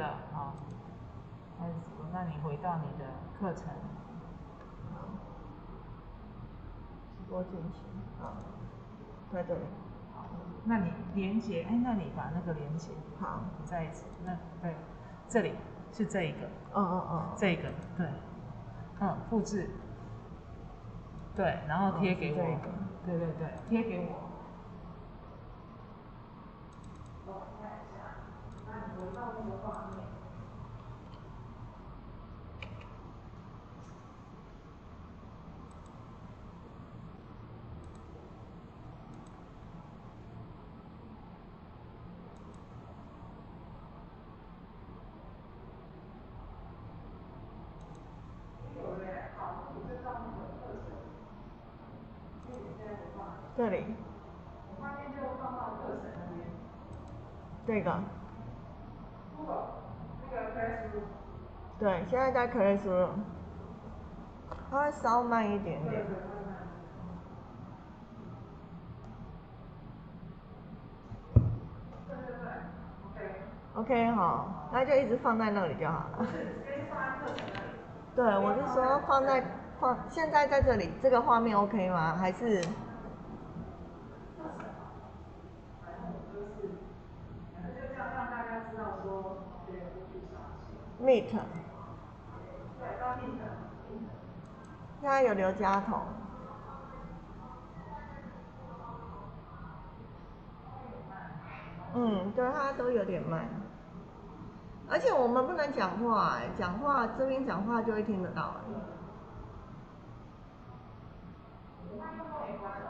了，好，开始直播。那你回到你的课程，直播进行，好，在这里。好，那你连接，那你把那个连接，好，你再一次，那对，这里是这一个，这个，对，复制，对，然后贴给我，对，贴给我。我看一下，那你回到那个画面。这里。我画面就放到课程那边。这个。那个 Classroom。对，现在在 Classroom。它会稍慢一点点。对。OK， 好，那就一直放在那里就好了。不是，直接放在课程那里。对，我是说现在在这里，这个画面 OK 吗？还是？反正我就这样让大家知道说，对，我去上线。Meet。对，到 Meet。现在有刘家彤。对，他都有点慢。而且我们不能讲话，讲话这边讲话就会听得到。我麦克风也关了。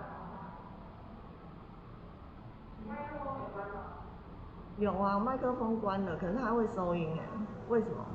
你麦克风有关吗？有啊，麦克风关了，可是它会收音哎，为什么？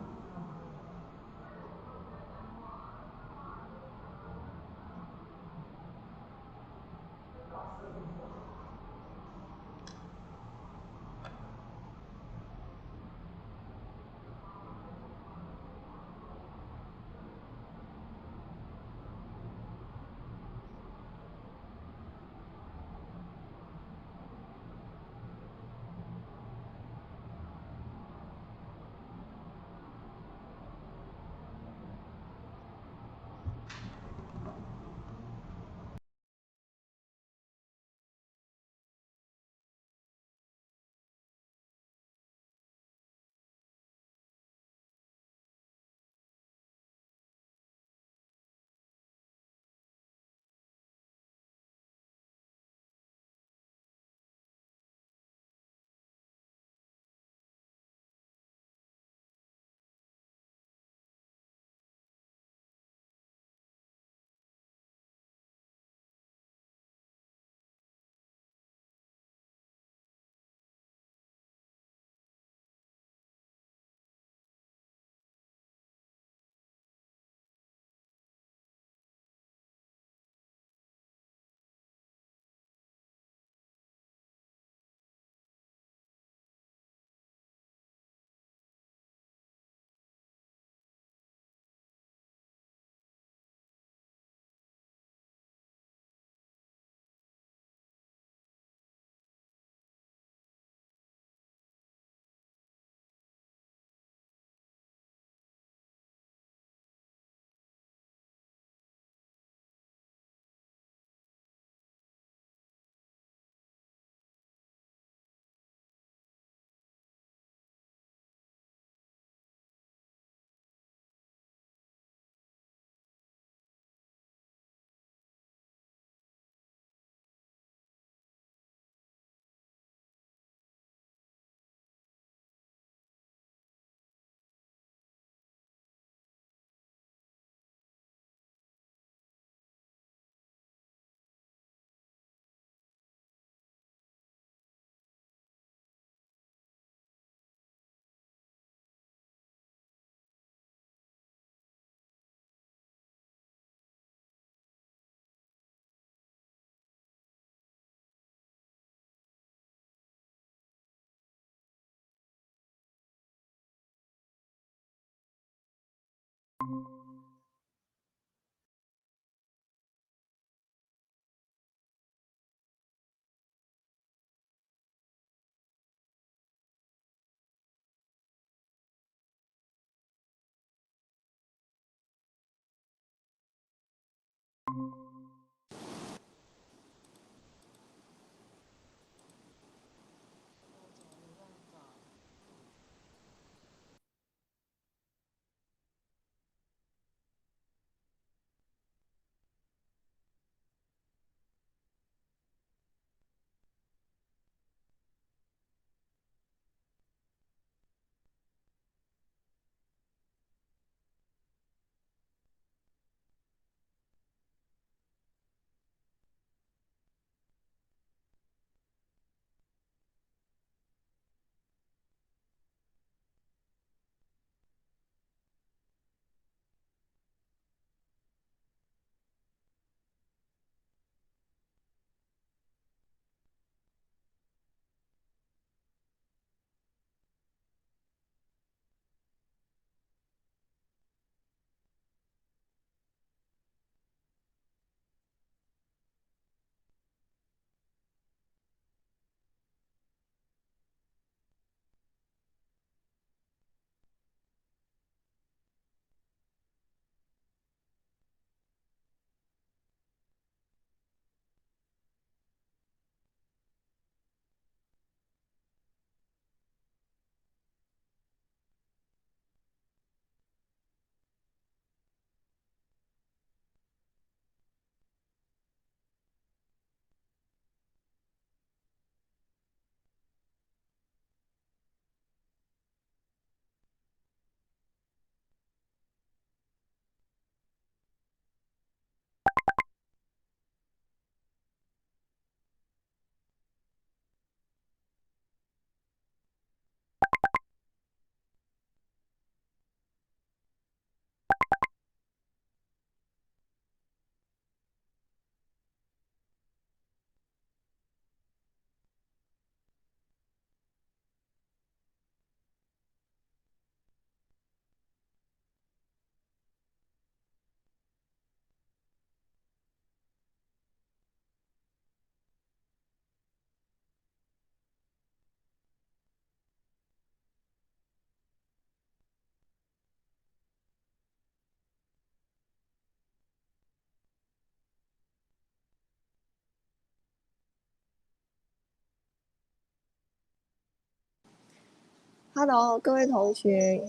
Hello，各位同学，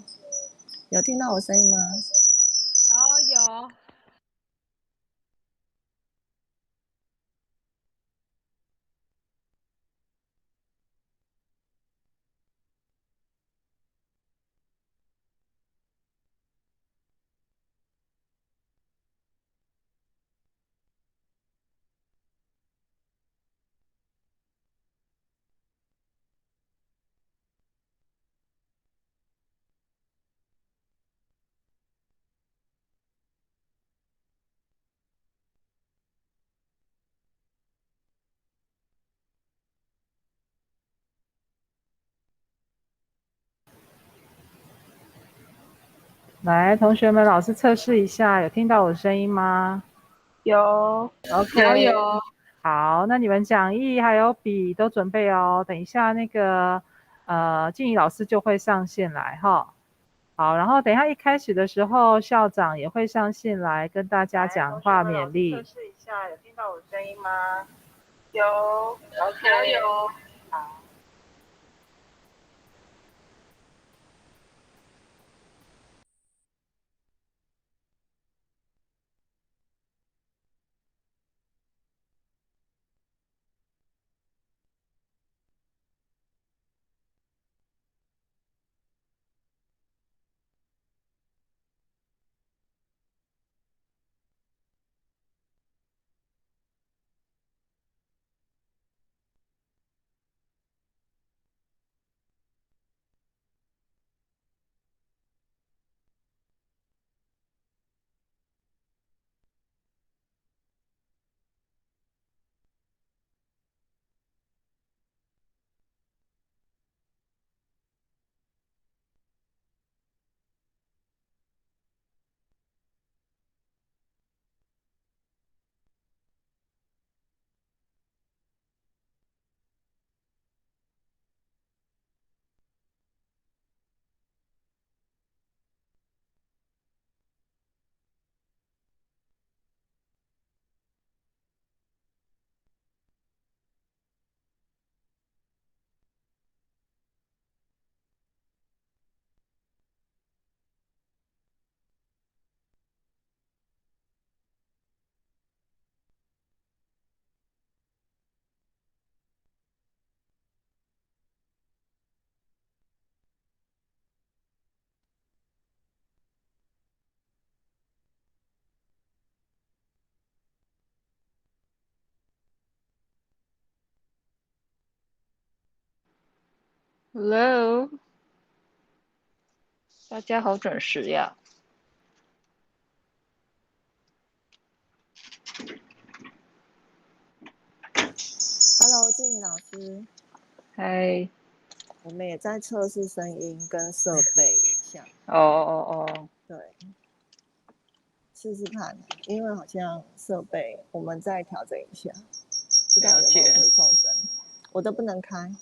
有听到我声音吗？有。来，同学们，老师测试一下，有听到我的声音吗？有 ，OK，有。好，那你们讲义还有笔都准备哦。等一下那个静怡老师就会上线来哈。好，然后等一下一开始的时候，校长也会上线来跟大家讲话勉励。测试一下，有听到我的声音吗？有 ，OK，有。好。Hello，大家好准时呀。Hello，静怡老师。嗨。我们也在测试声音跟设备一下。哦。对，试试看，因为好像设备我们再调整一下，不知道有没有回送声，我都不能开。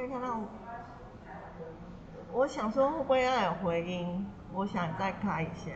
可以看到，我想说会不会要有回音？我想再开一下。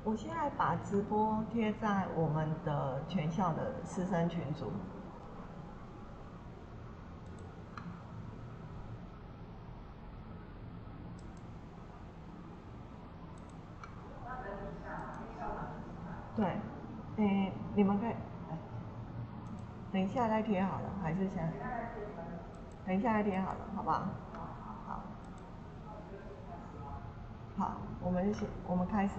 我现在把直播贴在我们的全校的师生群组。对，你们可以，等一下再贴好了，还是先？等一下再贴好了，好不好？好。好，我们开始。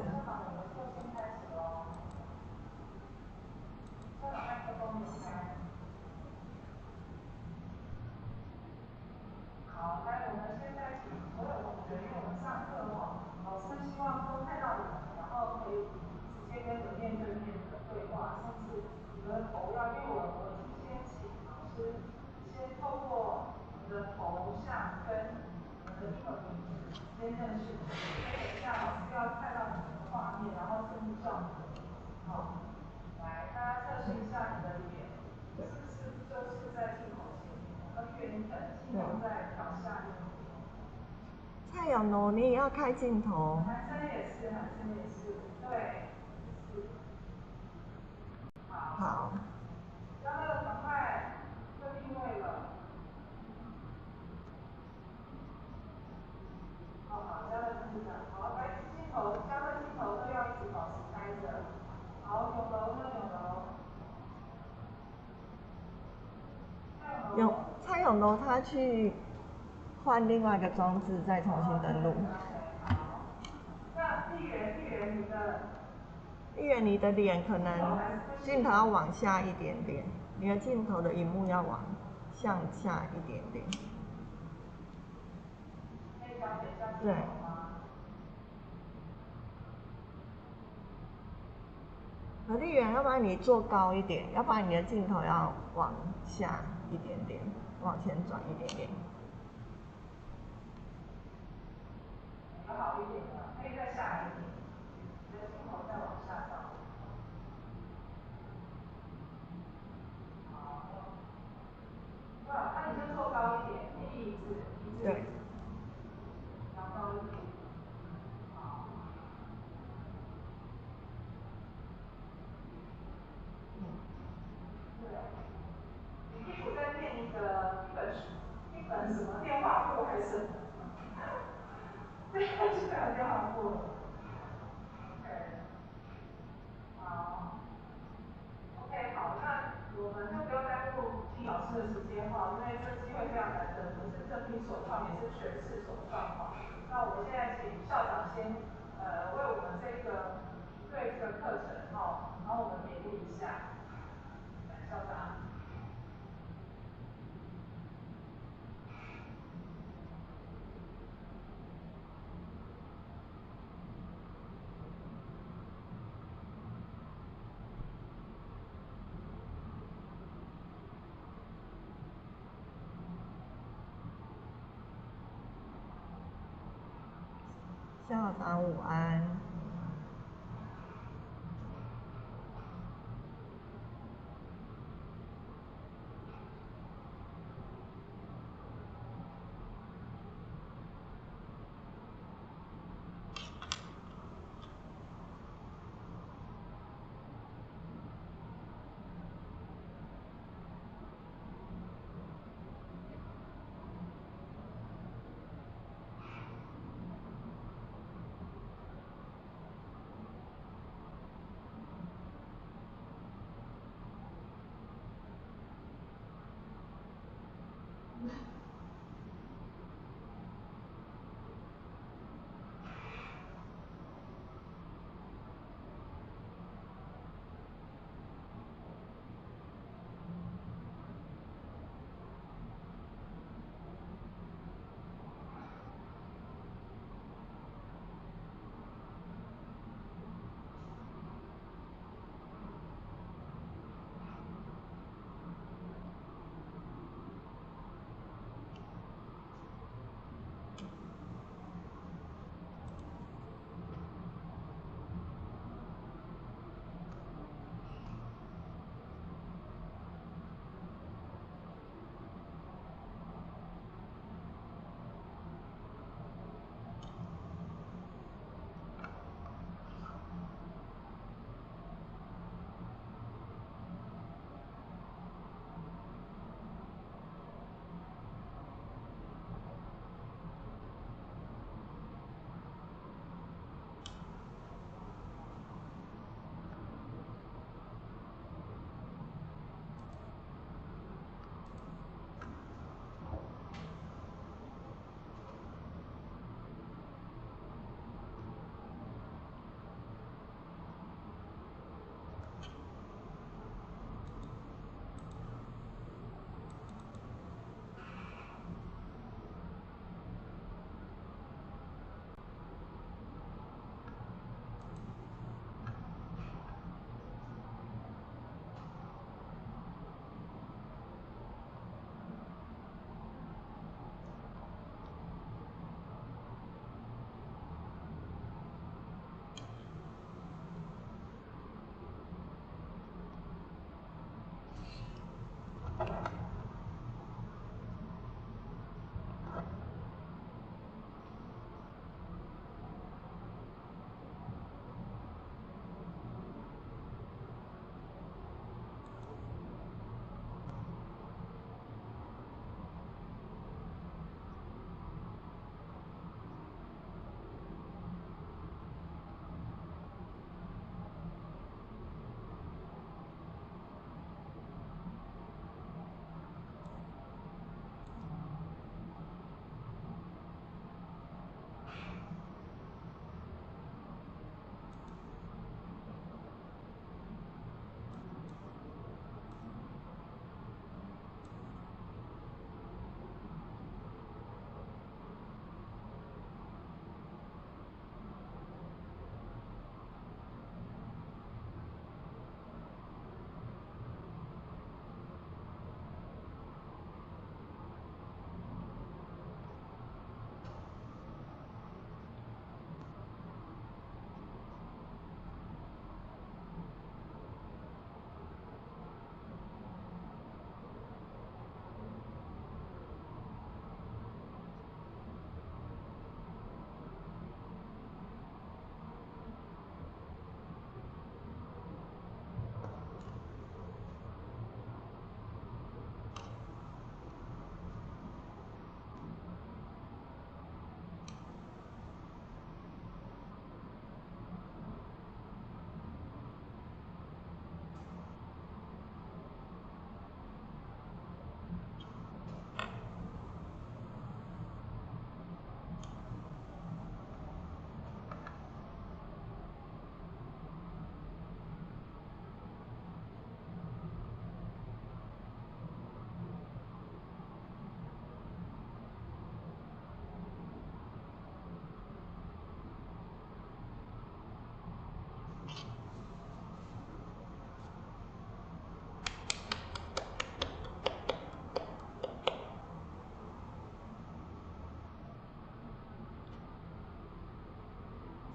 好，来，我们现在请所有同学，因为我们上课老师希望都看到你们，然后可以直接跟你们面对面的对话，甚至你们的头要，因为我是先请老师先透过你的头像跟你们的英文名字先认识你们，所以等一下老师要看到你们的画面，然后顺便叫你的名字，好，来，大家测试一下你的脸。是不是就是在镜头前面？远一点，镜头再调下面一点。蔡永农，你也要开镜头。男生也是，对，是。好。嘉乐，赶快就定位了。好，嘉乐就是这样。好，来，镜头，嘉乐镜头都要一直保持开着。好，永柔呢？蔡永楼他去换另外一个装置，再重新登录。好。那丽媛，你的脸可能镜头要往下一点点，你的镜头的萤幕要向下一点点。可以调整一下镜对。头吗？丽媛，要不然你坐高一点，要不然你的镜头要往下一点点，往前转一点点。有好一点的，可以再下来一点，你的镜头再往下照。好，那你就坐高一点，鼻子，对，调高一点。好。对。你屁股再垫一本什么电话簿还是？对，基本上电话簿了。OK。好。OK， 好，那我们就不要耽误金老师的时间哈，因为这机会非常难得，不是这批所创也是全市首创化。那我们现在请校长先为我们对这个课程然后我们勉励一下，来校长。校长午安。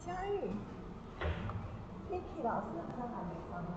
佳玉 ，Kiki 老师好像还没上来。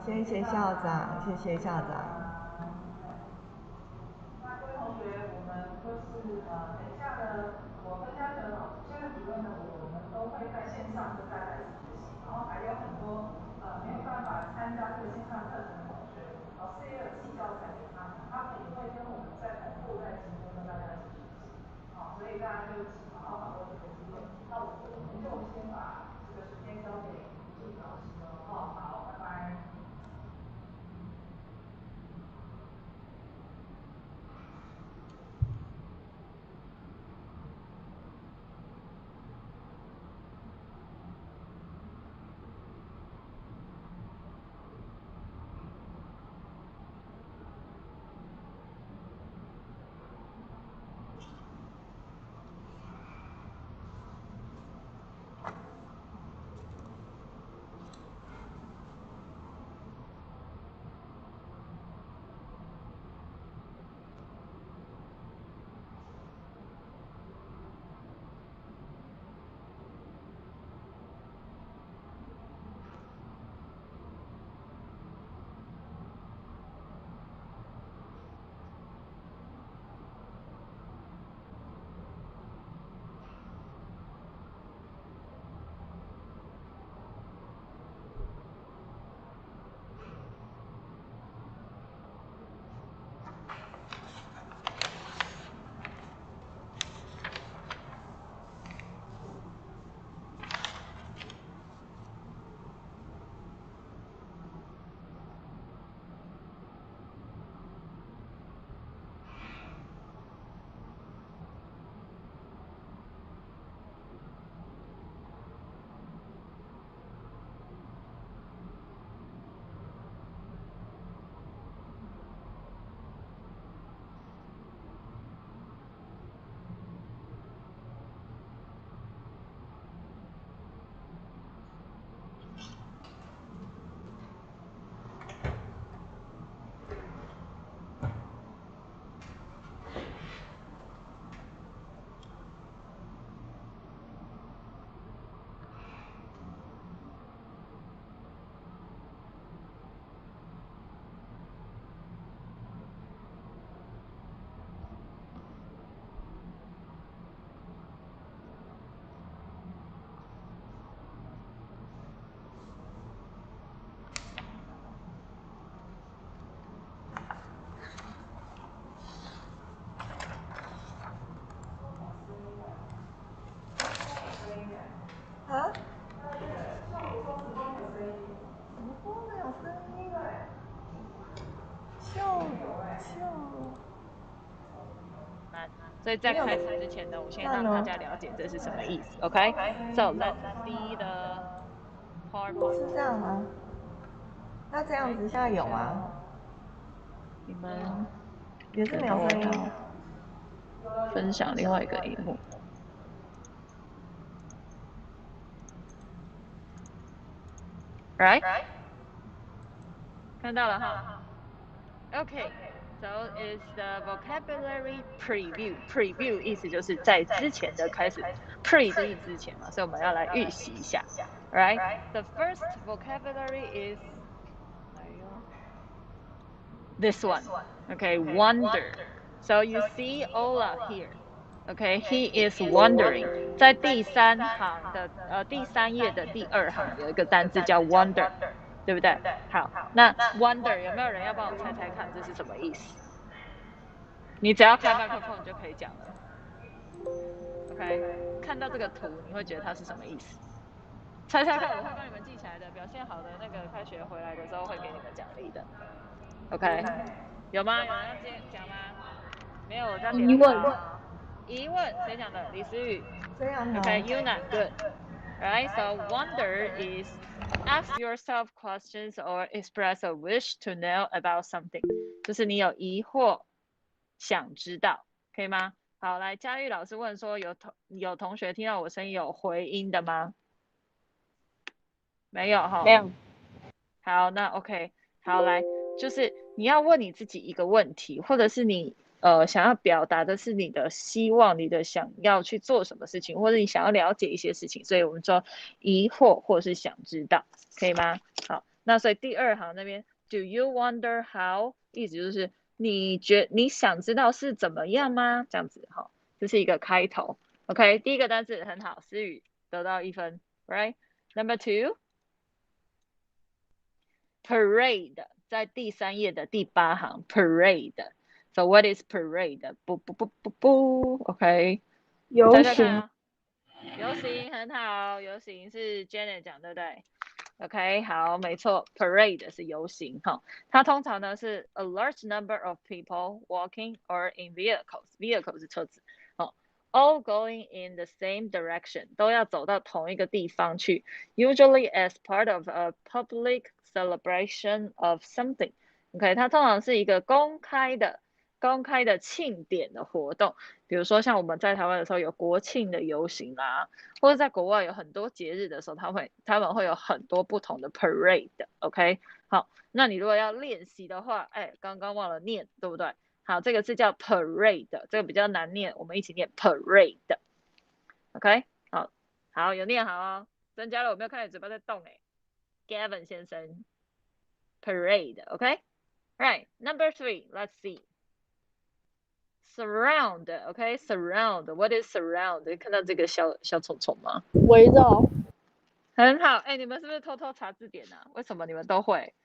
谢谢校长，谢谢校长。那各位同学，我们就是等一下呢，我跟嘉德老师现在主任呢，我们都会在线上跟大家一起学习，然后还有很多没有办法参加这个线上课程的同学，老师也有寄教材给他们，他们也会跟我们在同步在直播跟大家一起学习，所以大家就好好把握这个机会。那我们就先把这个时间交给助理老师了，好，拜拜。啊？什么都没有声音？所以在开始之前呢，我先让大家了解这是什么意思。OK，so let's see the PowerPoint。是这样吗？那这样子现在有吗？你们也是没有声音。分享另外一个荧幕。Right？ 看到了哈。OK，so is the vocabulary preview。preview 意思就是在之前的开始 ，pre 就是之前嘛，所以我们要来预习一下。Right？The first vocabulary is this one. Okay，wonder. So you see Ola here. Okay，he is wondering. 在第三行的第三页的第二行有一个单字叫 wonder， 对不对？好，那 wonder 有没有人要帮我猜猜看这是什么意思？你只要开麦克风你就可以讲了。OK， 看到这个图你会觉得它是什么意思？猜猜看，我会帮你们记起来的。表现好的那个开学回来的时候会给你们奖励的。OK， 有吗？有人要讲吗？没有，我这样点好。疑问谁讲的？李思雨。这样呢 Okay, Yuna, good. Right, so wonder is ask yourself questions or express a wish to know about something. 就是你有疑惑，想知道，可以吗？好，来，佳玉老师问说，有同学听到我声音有回音的吗？没有哈。没有。好，那 OK， 好，来，就是你要问你自己一个问题，或者是你想要表达的是你的希望，你的想要去做什么事情，或者你想要了解一些事情，所以我们说疑惑或是想知道，可以吗？好，那所以第二行那边 ，Do you wonder how？ 意思就是你想知道是怎么样吗？这样子哈，这是一个开头。OK， 第一个单词很好，思雨得到1分 ，Right？Number 2。Parade 在第3页的第8行 Parade。 So what is parade？ 不 OK， 游行。游行很好，游行是 Janet 讲对不对？ OK， 好，没错 Parade 是游行哈，它通常呢是 a large number of people walking or in vehicles 是车子all going in the same direction， 都要走到同一个地方去 usually as part of a public celebration of something。 OK， 它通常是一个公开的庆典的活动，比如说像我们在台湾的时候有国庆的游行啦，或者在国外有很多节日的时候，他们会有很多不同的 parade。 OK， 好，那你如果要练习的话，刚刚忘了念，对不对？好，这个字叫 parade， 这个比较难念，我们一起念 parade。 OK， 好，有念好哦。增加了，我没有看你嘴巴在动Gavin 先生 parade。 OK， right， Number 3 let's see surround。 OK， surround， what is surround？ 看到这个小虫虫吗？围绕。很好，你们是不是偷偷查字典啊？为什么你们都会？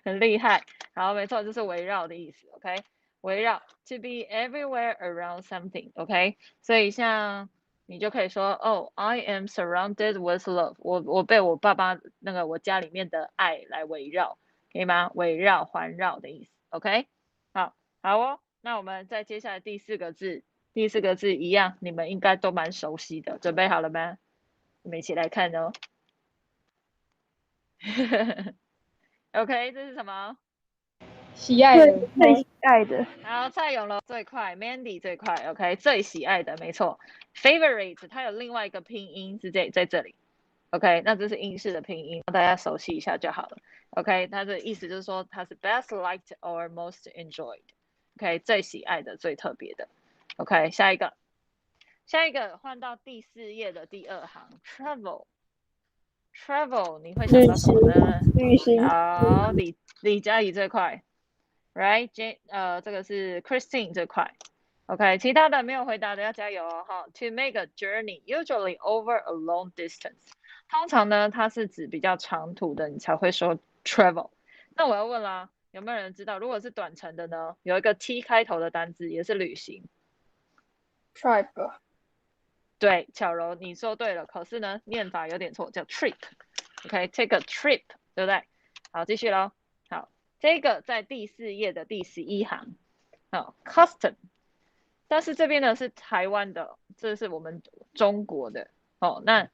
很厉害。好，没错，就是围绕的意思。 OK， 围绕 to be everywhere around something。 OK， 所以像你就可以说I am surrounded with love， 我被我爸爸我家里面的爱来围绕，可以吗？围绕环绕的意思。 OK， 好哦，那我们再接下来第4个字一样，你们应该都蛮熟悉的，准备好了吗？我们一起来看哦。OK， 这是什么？喜爱的。最喜爱的。好，蔡永龙最快 ，Mandy 最快 ，OK， 最喜爱的，没错。Favorite 它有另外一个拼音是在这里 ，OK， 那这是英式的拼音，大家熟悉一下就好了。OK， 它的意思就是说它是 best liked or most enjoyed。OK， 最喜爱的，最特别的。OK， 下一个换到第4页的第2行 ，travel 你会想到什么呢？旅行。好，李佳怡最快。Right， 这个是 Christine 最快。OK， 其他的没有回答的要加油哦哈。To make a journey usually over a long distance， 通常呢它是指比较长途的，你才会说 travel。那我要问啦，有没有人知道，如果是短程的呢？有一个 T 开头的单字也是旅行。trip。 对，巧柔你说对了，可是呢念法有点错，叫 trip。OK，take a trip， 对不对？好，继续咯。好。这个在第4页的第11行，custom， 但是这边呢是台湾的，这是我们中国的那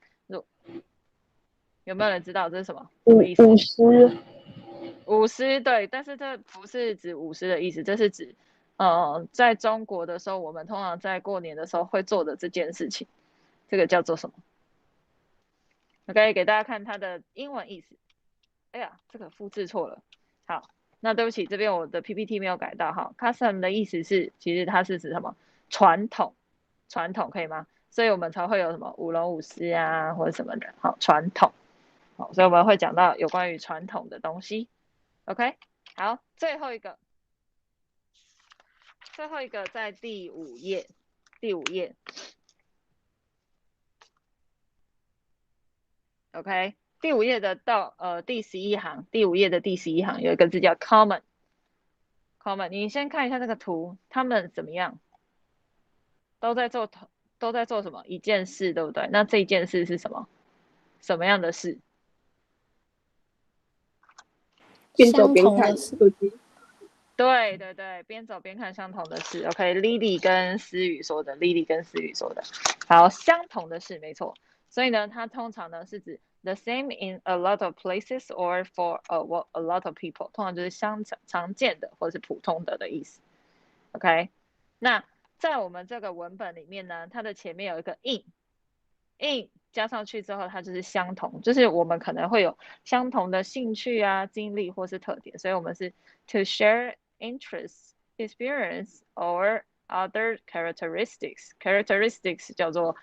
有没有人知道这是什么意思？50，对，但是这不是指50的意思，这是指在中国的时候，我们通常在过年的时候会做的这件事情，这个叫做什么？ OK， 给大家看它的英文意思。哎呀，这个复制错了。好，那对不起，这边我的 PPT 没有改到哈。Custom 的意思是，其实它是指什么？传统可以吗？所以我们才会有什么舞龙舞狮啊，或者什么的。好，传统。好，所以我们会讲到有关于传统的东西。OK， 好，最后一个在第5页。OK， 第5页的到第11行，第5页的第11行有一个字叫 common。你先看一下这个图，他们怎么样？都在做什么？一件事，对不对？那这一件事是什么？什么样的事？边走边看手机。对对对，边走边看相同的事。OK，Lily 跟思雨说的，Lily 跟思雨说的，好，相同的事，没错。所以呢，它通常呢是指 the same in a lot of places or for a lot of people， 通常就是常见的或者是普通的意思。OK， 那在我们这个文本里面呢，它的前面有一个 in 加上去之后，它就是相同，就是我们可能会有相同的兴趣啊、经历或是特点，所以我们是 to share interests, experience or other characteristics. Characteristics 叫做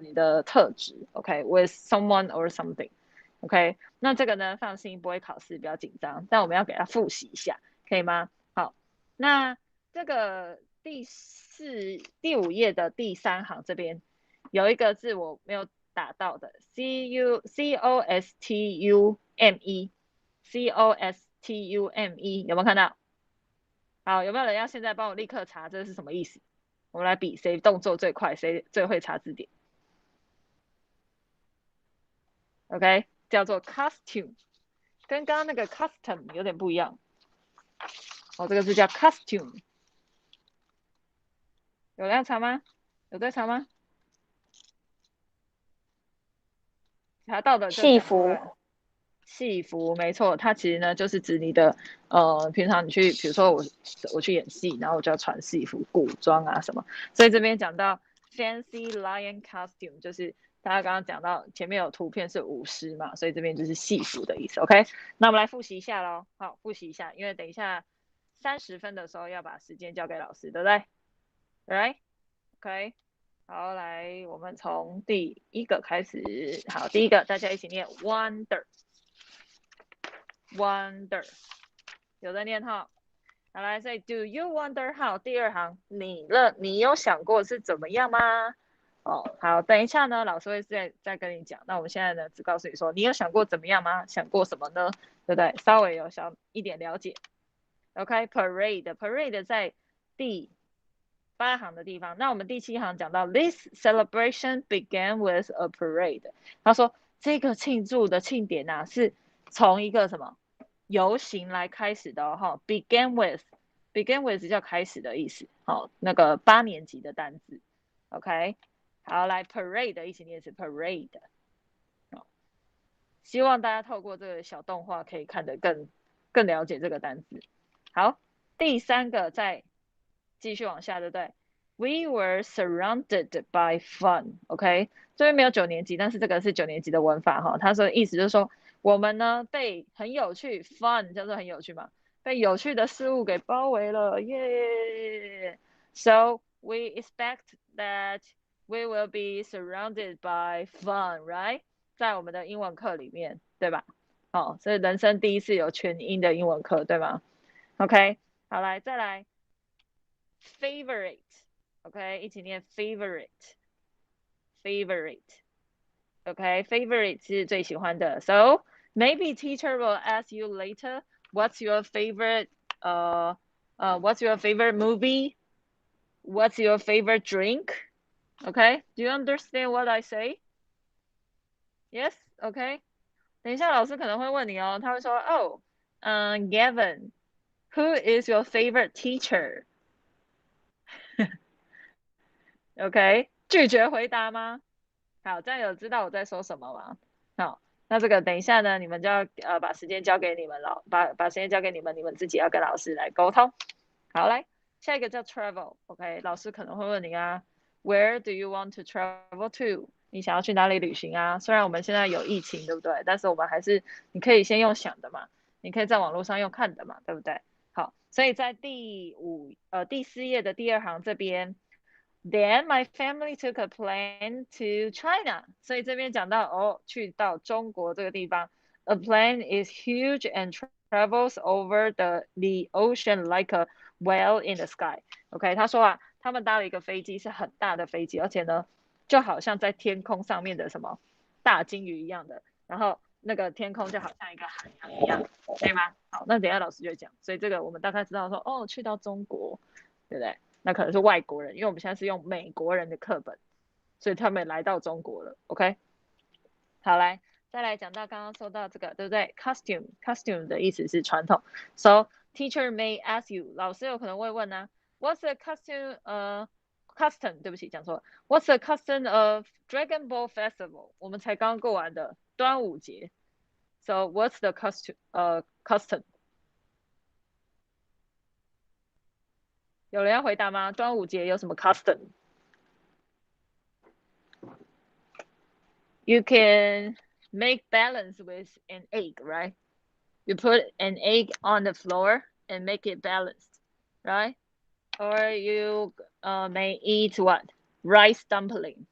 你的特质 ，OK，with someone or something，OK，那这个呢放心不会考试，不要紧张，但我们要给它复习一下，可以吗？好，那这个第五页的第3行这边有一个字我没有打到的 costume， 有没有看到？好，有没有人要现在帮我立刻查这是什么意思？我们来比谁动作最快，谁最会查字典。OK， 叫做 costume， 跟刚刚那个 custom 有点不一样。这个字叫 costume， 有人要查吗？有在查吗？查到的就讲出来。戏服没错，它其实呢就是指你的平常你去，比如说我去演戏，然后我就要穿戏服、古装啊什么，所以这边讲到 fancy lion costume， 就是大家刚刚讲到前面有图片是舞狮嘛，所以这边就是戏服的意思。OK， 那我们来复习一下咯。好，复习一下，因为等一下30分的时候要把时间交给老师，对不对 ？Right？ OK。好，来，我们从第一个开始。好，第一个大家一起念 wonder， 有在念哈。好，来，所以 do you wonder how？ 第2行，你有想过是怎么样吗？好，等一下呢，老师会再跟你讲。那我们现在呢，只告诉你说，你有想过怎么样吗？想过什么呢？对不对？稍微有一点了解。OK，parade 在第8行的地方，那我们第7行讲到 this celebration began with a parade。他说这个庆祝的庆典啊，是从一个什么游行来开始的哦。begin with 叫开始的意思。好，那个8年级的单字。OK， 好，来 parade 一起念是 parade。希望大家透过这个小动画可以看得更了解这个单字。好，第3个再继续往下，对不对？ We were surrounded by fun。OK， 这边没有9年级，但是这个是9年级的文法哈。他说意思就是说，我们呢被很有趣 ，fun 叫做很有趣嘛，被有趣的事物给包围了，耶、So we expect that we will be surrounded by fun, right？ 在我们的英文课里面，对吧？好，所以人生第一次有全英的英文课，对吗 ？OK， 好，来再来 favorite。OK， 一起念 favorite。OK，favorite 是最喜欢的。So maybe teacher will ask you later, what's your favorite what's your favorite movie? What's your favorite drink? OK, do you understand what I say? Yes, OK. 等一下老师可能会问你哦，他会说Gavin, who is your favorite teacher? OK， 拒绝回答吗？好，这样有知道我在说什么吗？好，那这个等一下呢，你们就要把时间交给你们了，把时间交给你们，你们自己要跟老师来沟通。好，来下一个叫 travel。OK， 老师可能会问你啊 ，Where do you want to travel to？ 你想要去哪里旅行啊？虽然我们现在有疫情，对不对？但是我们还是你可以先用想的嘛，你可以在网络上用看的嘛，对不对？好，所以在第4页的第2行这边。Then my family took a plane to China。 所以这边讲到去到中国这个地方 ，a plane is huge and travels over the ocean like a whale in the sky。OK， 他说啊，他们搭了一个飞机，是很大的飞机，而且呢，就好像在天空上面的什么大鲸鱼一样的，然后那个天空就好像一个海洋一样，对吗？好，那等一下老师就讲，所以这个我们大概知道说，去到中国，对不对？那可能是外国人，因为我们现在是用美国人的课本，所以他们来到中国了。OK， 好，来再来讲到刚刚说到这个，对不对 ？Costume 的意思是传统。So teacher may ask you， 老师有可能会问呢、What's the custom？对不起，讲错了。What's the custom of Dragon Ball Festival？ 我们才刚过完的端午节。So what's the custom？ 有人要回答吗？端午节有什么 custom？You can make balance with an egg, right? You put an egg on the floor and make it balanced, right? Or you may eat what? Rice dumpling，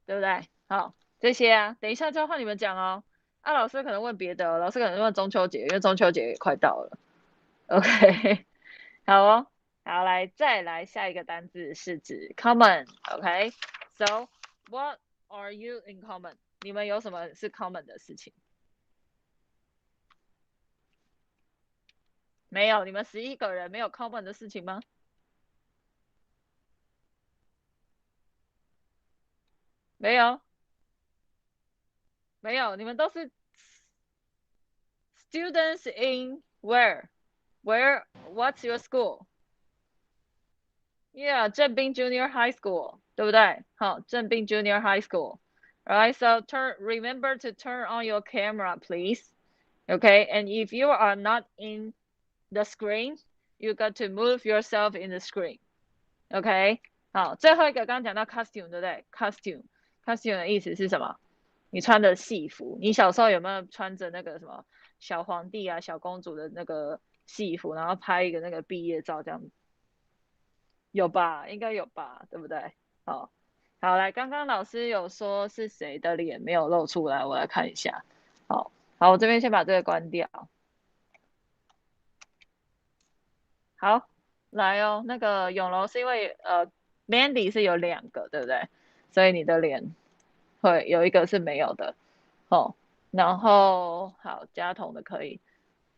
对不对？好，这些啊，等一下就要换你们讲哦。啊，老师可能问别的、哦，老师可能问中秋节，因为中秋节也快到了。OK， 好哦，好，来再来下一个单字是指 common，OK？So what are you in common？ 你们有什么是 common 的事情？没有，你们11个人没有 common 的事情吗？没有，没有，你们都是 students in where? Where? What's your school? Yeah, 正滨 Junior High School， 对不对？好，正滨 Junior High School. Alright, so remember to turn on your camera, please. Okay, and if you are not in the screen, you got to move yourself in the screen. OK， 好，最后一个刚刚讲到 costume， 对不对 ？costume 的意思是什么？你穿的戏服。你小时候有没有穿着那个什么小皇帝啊、小公主的那个戏服，然后拍一个那个毕业照这样子？有吧？应该有吧？对不对？好，好，来，刚刚老师有说是谁的脸没有露出来，我来看一下。好，好，我这边先把这个关掉。好，来哦，那个永柔是因为Mandy 是有2个，对不对？所以你的脸会有一个是没有的，哦。然后好，加彤的可以，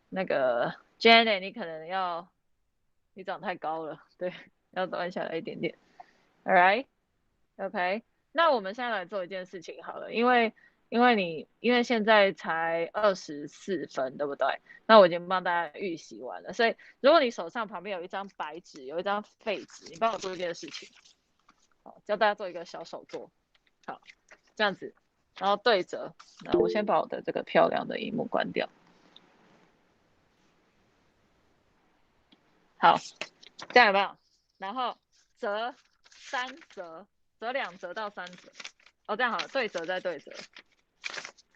那个 Janet 你可能要，你长太高了，对，要端下来一点点。All right， OK， 那我们现在来做一件事情好了，因为现在才24分，对不对？那我已经帮大家预习完了，所以如果你手上旁边有一张白纸，有一张废纸，你帮我做一件事情，好，教大家做一个小手作，好，这样子，然后对折，然后我先把我的这个漂亮的荧幕关掉，好，这样有没有？然后折3折，折2折到3折，哦，这样好了，对折再对折。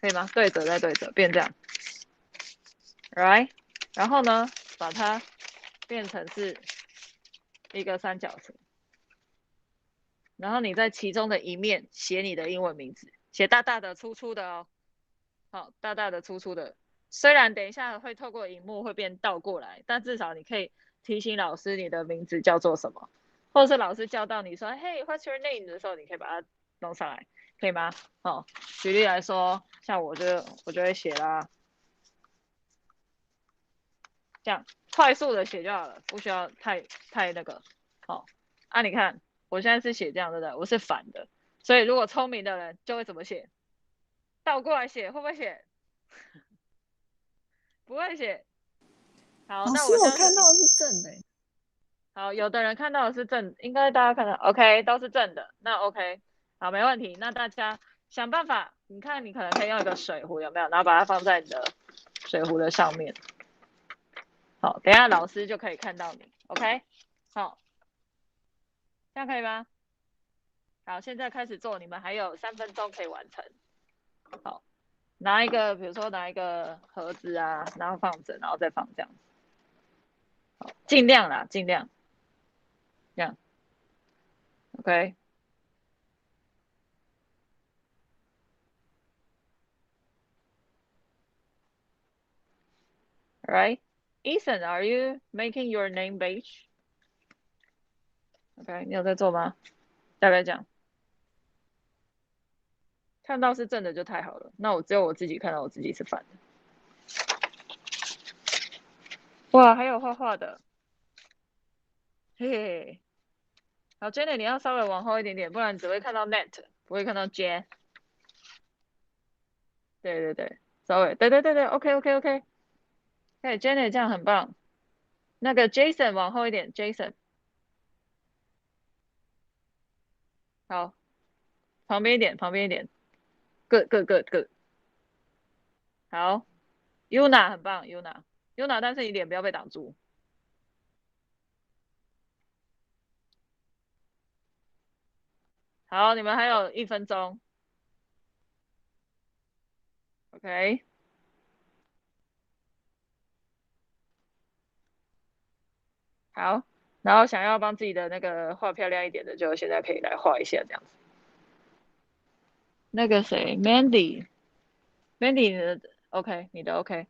可以吗？对折再对折，变这样 ，right？ 然后呢，把它变成是一个三角形，然后你在其中的一面写你的英文名字，写大大的、粗粗的哦，好，大大的、粗粗的。虽然等一下会透过荧幕会变倒过来，但至少你可以提醒老师你的名字叫做什么，或者是老师叫到你说 “Hey, what's your name” 的时候，你可以把它弄上来。可以吗？哦，举例来说，像我就会写啦，这样快速的写就好了，不需要太那个。好，啊，你看我现在是写这样，对不对？我是反的，所以如果聪明的人就会怎么写？倒过来写，会不会写？不会写。好，老师，那我我看到的是正的。好，有的人看到的是正，应该大家看到 OK 都是正的，那 OK， 好，没问题。那大家想办法，你看你可能可以用一个水壶，有没有？然后把它放在你的水壶的上面。好，等一下老师就可以看到你 ，OK？ 好，这样可以吗？好，现在开始做，你们还有3分钟可以完成。好，拿一个，比如说拿一个盒子啊，然后放着，然后再放这样。好，尽量啦，尽量。这样 ，OK。All right, Ethan, are you making your name beige? OK， 你有在做吗？大概这样。看到是正的就太好了，那我只有我自己看到我自己是反的。哇，还有画画的。嘿嘿。好 ，Janet， 你要稍微往后一点点，不然只会看到 Net， 不会看到 J。对对对，稍微，对 ，OK， 对 ，Janet 这样很棒。那个 Jason 往后一点 ，Jason。好，旁边一点，Good。好，Yuna 很棒，Yuna，但是你脸不要被挡住。好，你们还有1分钟。OK。好，然后想要帮自己的那个画漂亮一点的，就现在可以来画一下这样子。那个谁，Mandy 你的 OK， 你的 OK。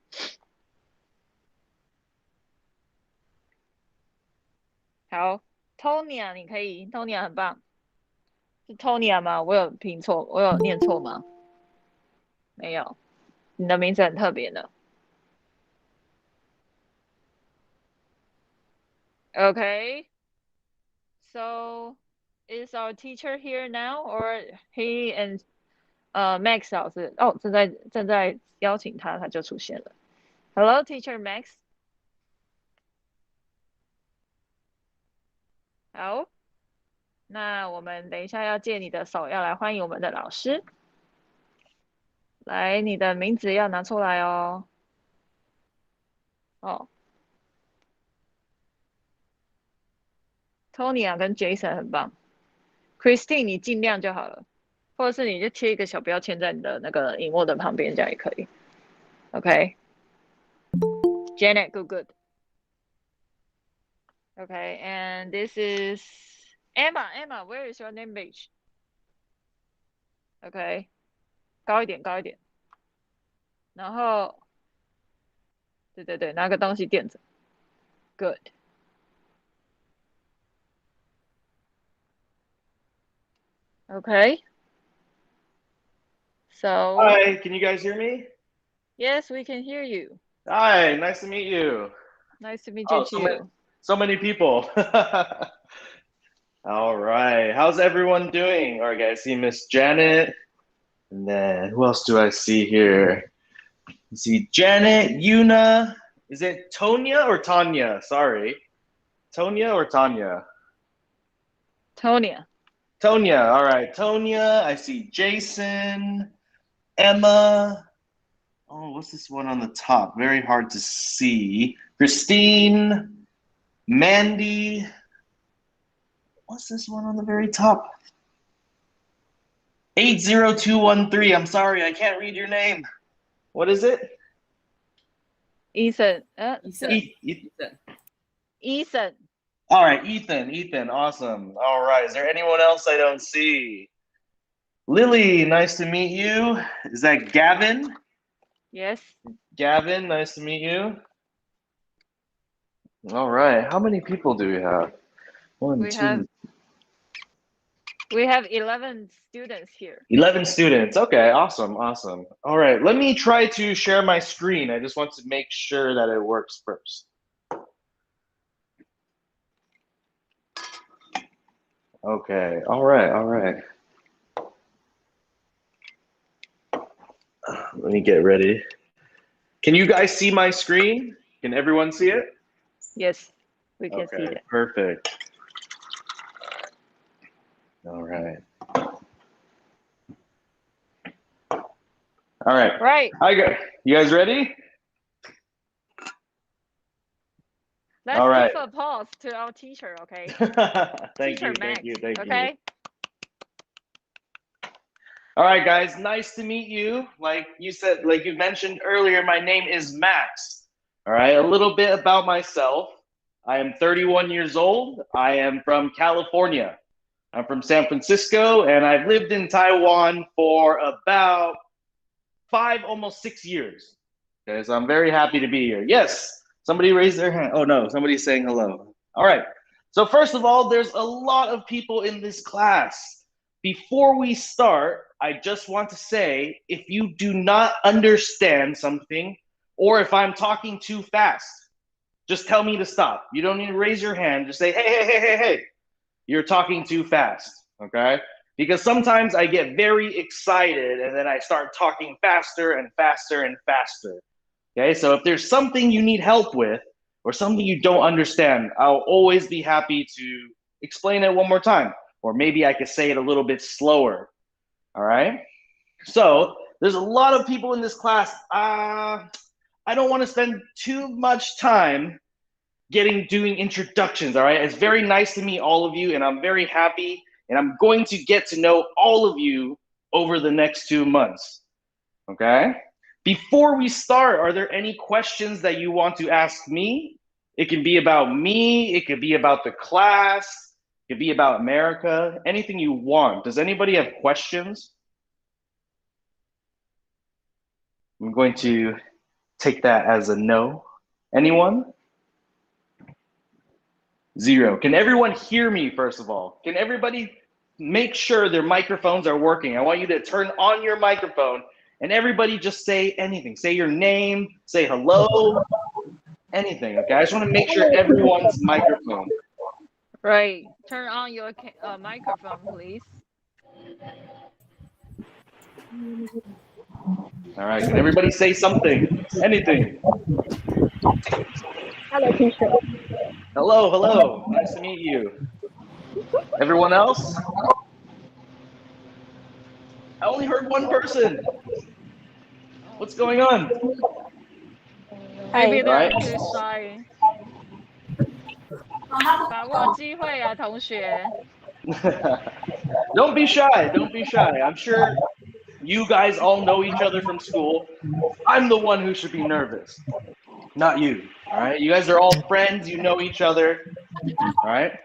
好，Tonya 你可以，Tonya 很棒。是 Tonya 吗？我有拼错，我有念错吗？没有，你的名字很特别的。Okay. So is our teacher here now, or he and Max 老师？哦，正在邀请他，他就出现了。Hello, Teacher Max。好，那我们等一下要借你的手，要来欢迎我们的老师。来，你的名字要拿出来哦。哦，Tony 啊，跟 Jason 很棒。Christine 你尽量就好了，或者是你就贴一个小标签在你的那个荧幕的旁边，这样也可以。OK。Janet, good. Okay, and this is Emma. Emma, where is your name page? Okay， 高一点。然后，对，拿个东西垫着。Good. Okay. So. Hi, can you guys hear me? Yes, we can hear you. Hi, nice to meet you. Nice to meet you too. So many people. All right, how's everyone doing? All right, guys, see Miss Janet, and then who else do I see here? I see Janet, Yuna. Is it Tonya or Tanya? Sorry, Tonya or Tanya? Tonya. Tonya. All right, Tonya. I see Jason, Emma. Oh, what's this one on the top? Very hard to see. Christine, Mandy. What's this one on the very top? 80213. I'm sorry, I can't read your name. What is it? Ethan. Ethan. All right, Ethan. Awesome. All right. Is there anyone else I don't see? Lily, nice to meet you. Is that Gavin? Yes. Gavin, nice to meet you. All right. How many people do we have? We have 11 students here. 11 students. Okay, awesome. All right, let me try to share my screen. I just want to make sure that it works first. Okay, all right. Let me get ready. Can you guys see my screen? Can everyone see it? Yes, we can see it. Perfect. All right. Right. You guys ready? Let's give applause to our teacher, okay? Thank teacher you, Max, thank you. Okay. All right, guys, nice to meet you. Like you mentioned earlier, my name is Max. All right, a little bit about myself. I am 31 years old. I am from California. I'm from San Francisco, and I've lived in Taiwan for about 5, almost 6 years. Okay, so I'm very happy to be here. Yes, somebody raised their hand. Oh no, somebody's saying hello. All right, so first of all, there's a lot of people in this class. Before we start, I just want to say, if you do not understand something, or if I'm talking too fast, just tell me to stop. You don't need to raise your hand. Just say, hey, you're talking too fast, okay? Because sometimes I get very excited and then I start talking faster and faster and faster, okay? So if there's something you need help with or something you don't understand, I'll always be happy to explain it one more time. Or maybe I could say it a little bit slower, all right? So there's a lot of people in this class. I don't want to spend too much time doing introductions, all right? It's very nice to meet all of you, and I'm very happy, and I'm going to get to know all of you over the next 2 months, okay? Before we start, are there any questions that you want to ask me? It can be about me, it could be about the class, it could be about America, anything you want. Does anybody have questions? I'm going to take that as a no. Anyone? 0. Can everyone hear me, first of all? Can everybody make sure their microphones are working? I want you to turn on your microphone and everybody just say anything. Say your name, say hello, anything, okay? I just want to make sure everyone's microphone. Right. Turn on your microphone, please. All right, can everybody say something? Anything? Hello, teacher. Hello. Nice to meet you. Everyone else? I only heard one person. What's going on? Maybe they're Right. too shy. 把握机会啊，同学。Don't be shy. Don't be shy. I'm sure you guys all know each other from school. I'm the one who should be nervous, not you. All right. You guys are all friends. You know each other. All right.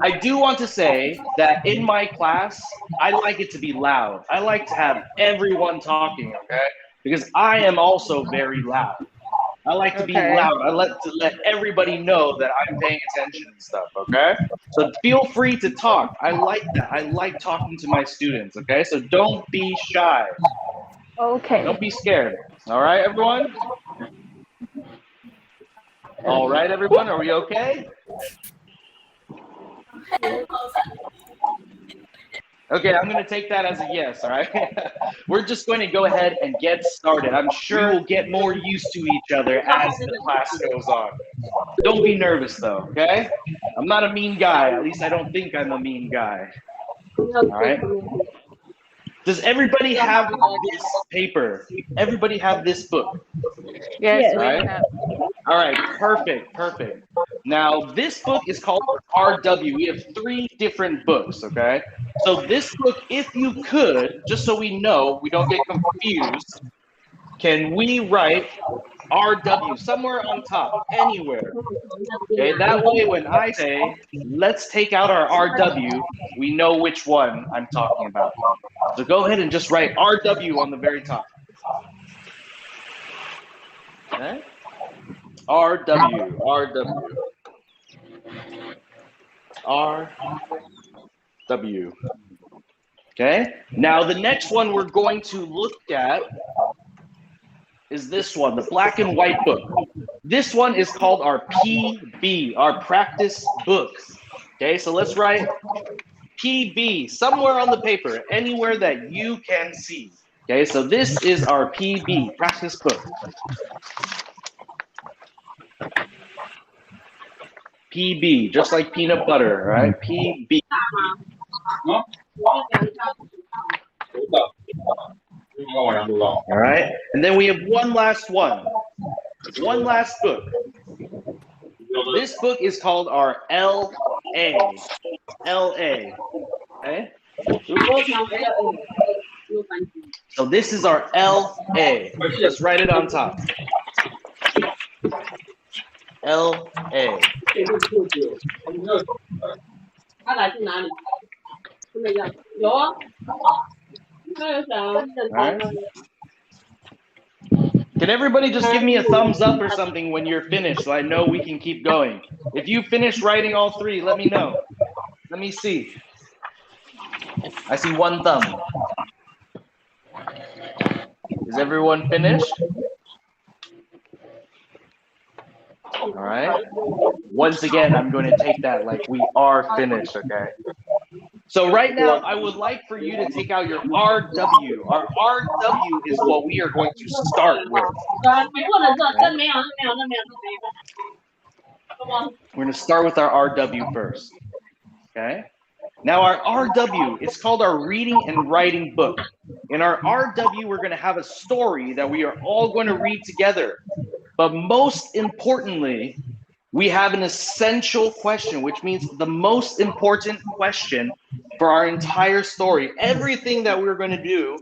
I do want to say that in my class, I like it to be loud. I like to have everyone talking. Okay. Because I am also very loud. I like to be loud. I like to let everybody know that I'm paying attention and stuff, okay? So feel free to talk. I like that. I like talking to my students, okay? So don't be shy. Okay. Don't be scared. All right, everyone? All right, everyone? Are we okay? Okay, I'm going to take that as a yes, all right? We're just going to go ahead and get started. I'm sure we'll get more used to each other as the class goes on. Don't be nervous, though, okay? I'm not a mean guy. At least I don't think I'm a mean guy. All right? Does everybody have this paper? Everybody have this book? Yes, we have. All right, perfect. Now, this book is called RW. We have 3 different books, okay? So this book, if you could, just so we know, we don't get confused, can we write RW somewhere on top, anywhere? Okay, that way when I say, let's take out our RW, we know which one I'm talking about. So go ahead and just write RW on the very top. Okay? RW. Okay? Now the next one we're going to look at is this one, the black and white book. This one is called our PB, our practice book. Okay, so let's write PB somewhere on the paper, anywhere that you can see. Okay, so this is our PB, practice book. PB, just like peanut butter, right? PB. All right, and then we have one last book. This book is called our LA. LA. Okay? So this is our LA. Let's write it on top. LA. Right. Can everybody just give me a thumbs up or something when you're finished so I know we can keep going? If you finish writing all 3, let me know. Let me see. I see one thumb. Is everyone finished? All All right. Once again, I'm going to take that like we are finished, okay? So right now, I would like for you to take out your RW. Our RW is what we are going to start with. Okay? We're going to start with our RW first. Okay? Now, our RW is called our reading and writing book. In our RW, we're going to have a story that we are all going to read together. But most importantly, we have an essential question, which means the most important question for our entire story. Everything that we're going to do,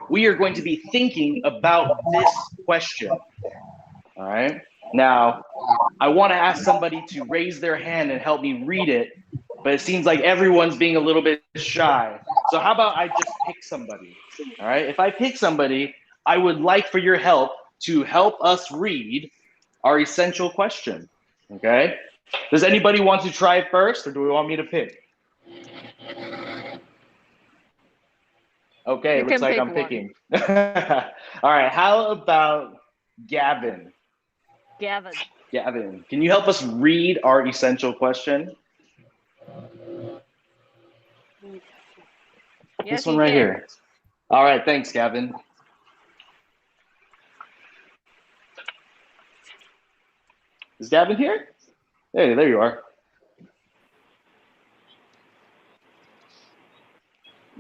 we are going to be thinking about this question. All right. Now, I want to ask somebody to raise their hand and help me read it, but it seems like everyone's being a little bit shy. So how about I just pick somebody? All right. If I pick somebody, I would like for your help to help us read our essential question. Okay. Does anybody want to try it first, or do we want me to pick? Okay, You looks can like pick I'm one. picking. All right, how about Gavin? Gavin. Gavin, can you help us read our essential question? Yes, This one he right can. here. All right, thanks, Gavin. Is Gavin here? Hey, there you are.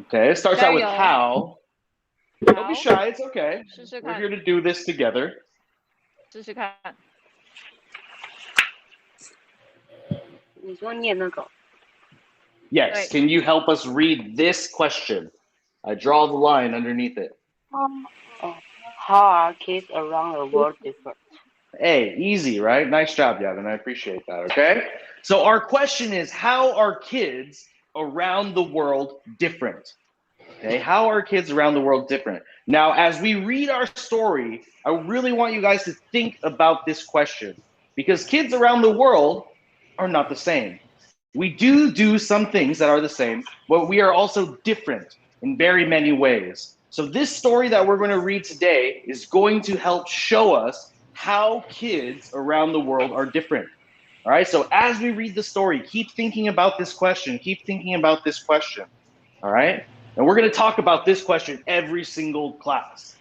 Okay, it starts out with how. Don't be shy, it's okay. We're here to do this together. 试试看。你说念那个 Yes, Right. can you help us read this question? I draw the line underneath it. How are kids around the world different? Hey, easy, right? Nice job, Gavin. I appreciate that, okay? So our question is, how are kids around the world different? Okay, how are kids around the world different? Now, as we read our story, I really want you guys to think about this question, because kids around the world are not the same. We do some things that are the same, but we are also different in very many ways. So this story that we're going to read today is going to help show us how kids around the world are different. All right, so as we read the story, keep thinking about this question. Keep thinking about this question. All right, and we're going to talk about this question every single class.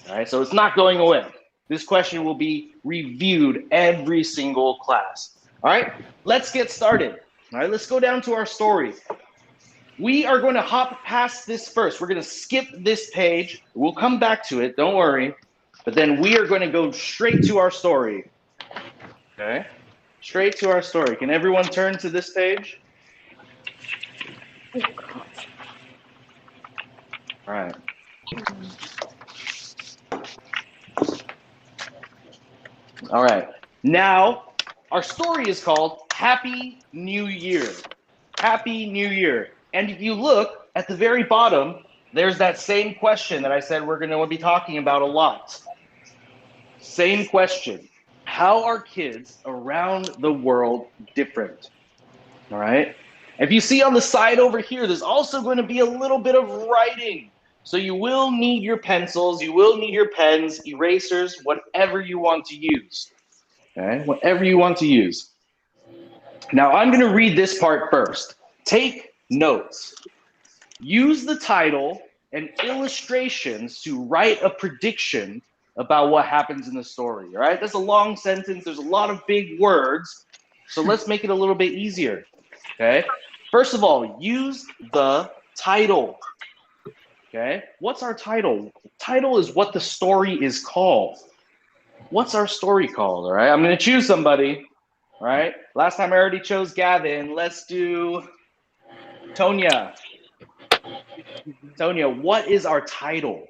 All right, so it's not going away. This question will be reviewed every single class. All right, let's get started. All right, let's go down to our story. We are going to hop past this first. We're going to skip this page. We'll come back to it, don't worry. But then we are going to go straight to our story. Okay, straight to our story. Can everyone turn to this page? All right. All right. Now, our story is called Happy New Year. Happy New Year. And if you look at the very bottom, there's that same question that I said we're going to be talking about a lot. Same question. How are kids around the world different? All right. If you see on the side over here, there's also going to be a little bit of writing. So you will need your pencils, you will need your pens, erasers, whatever you want to use. Okay, whatever you want to use. Now I'm going to read this part first. Take notes. Use the title and illustrations to write a prediction about what happens in the story. All right, that's a long sentence. There's a lot of big words. So let's make it a little bit easier. Okay, first of all, use the title. Okay, what's our title? Title is what the story is called. What's our story called? All right, I'm going to choose somebody. All right, last time I already chose Gavin. Let's do Tonya. Tonya, what is our title?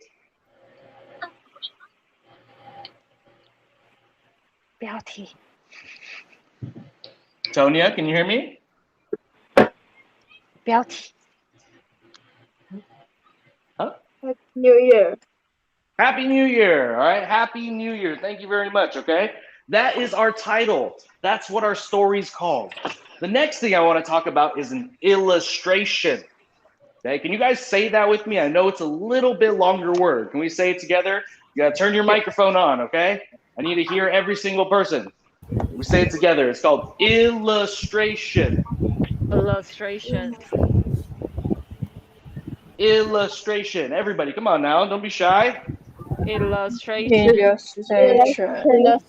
标题 Tonya, can you hear me? 标题 Huh? New Year. Happy New Year. All right, Happy New Year. Thank you very much. Okay, that is our title. That's what our story's called. The next thing I want to talk about is an illustration. Okay, can you guys say that with me? I know it's a little bit longer word. Can we say it together? You gotta turn your microphone on, okay? I need to hear every single person. We say it together. It's called illustration. Illustration. Illustration. Everybody, come on now. Don't be shy. Illustration.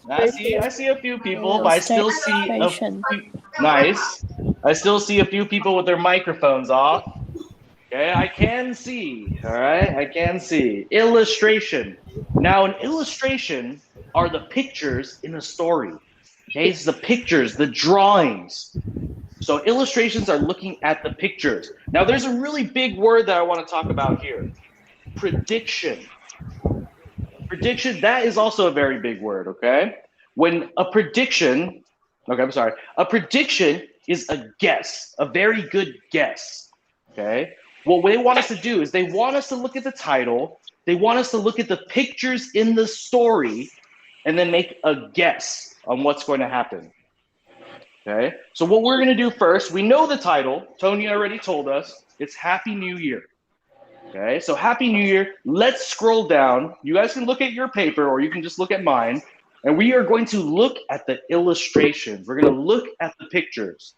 I see a few people, but I still see a few. Nice. I still see a few people with their microphones off. Okay, I can see. All right, I can see. Illustration. Now, an illustration are the pictures in a story. Okay, it's the pictures, the drawings. So illustrations are looking at the pictures. Now, there's a really big word that I want to talk about here. Prediction. Prediction, that is also a very big word, okay? When a prediction, a prediction is a guess, a very good guess, okay? What they want us to do is they want us to look at the title, they want us to look at the pictures in the story, and then make a guess on what's going to happen, okay? So what we're gonna do first, we know the title, Tony already told us, it's Happy New Year. Okay, so Happy New Year. Let's scroll down. You guys can look at your paper or you can just look at mine. And we are going to look at the illustrations. We're going to look at the pictures.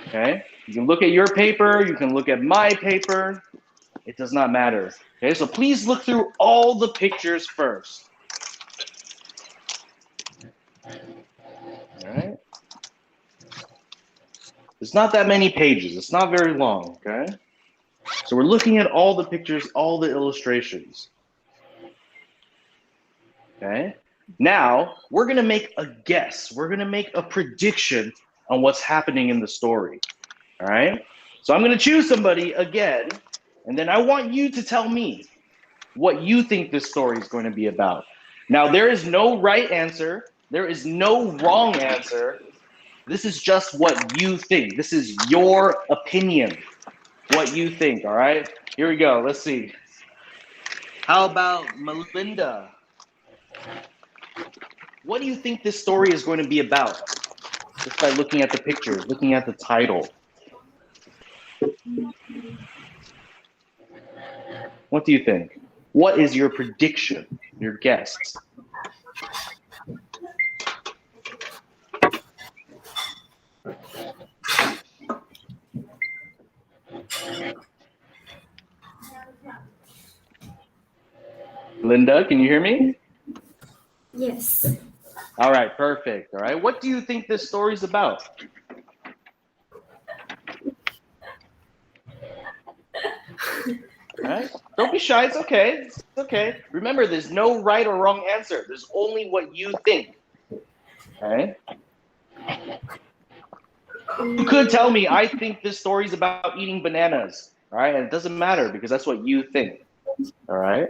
Okay, you can look at your paper. You can look at my paper. It does not matter. Okay, so please look through all the pictures first. All right. It's not that many pages. It's not very long, okay? So we're looking at all the pictures, all the illustrations. Okay. Now we're going to make a guess. We're going to make a prediction on what's happening in the story. All right. So I'm going to choose somebody again, and then I want you to tell me what you think this story is going to be about. Now, there is no right answer. There is no wrong answer. This is just what you think. This is your opinion. What you think, all right? Here we go. Let's see. How about Melinda? What do you think this story is going to be about? Just by looking at the pictures, looking at the title. What do you think? What is your prediction, your guess? Linda, can you hear me? Yes. All right, perfect. All right, what do you think this story is about? All right, don't be shy. It's okay. It's okay. Remember, there's no right or wrong answer. There's only what you think. Okay. You could tell me, I think this story is about eating bananas. All right, and it doesn't matter because that's what you think. All right.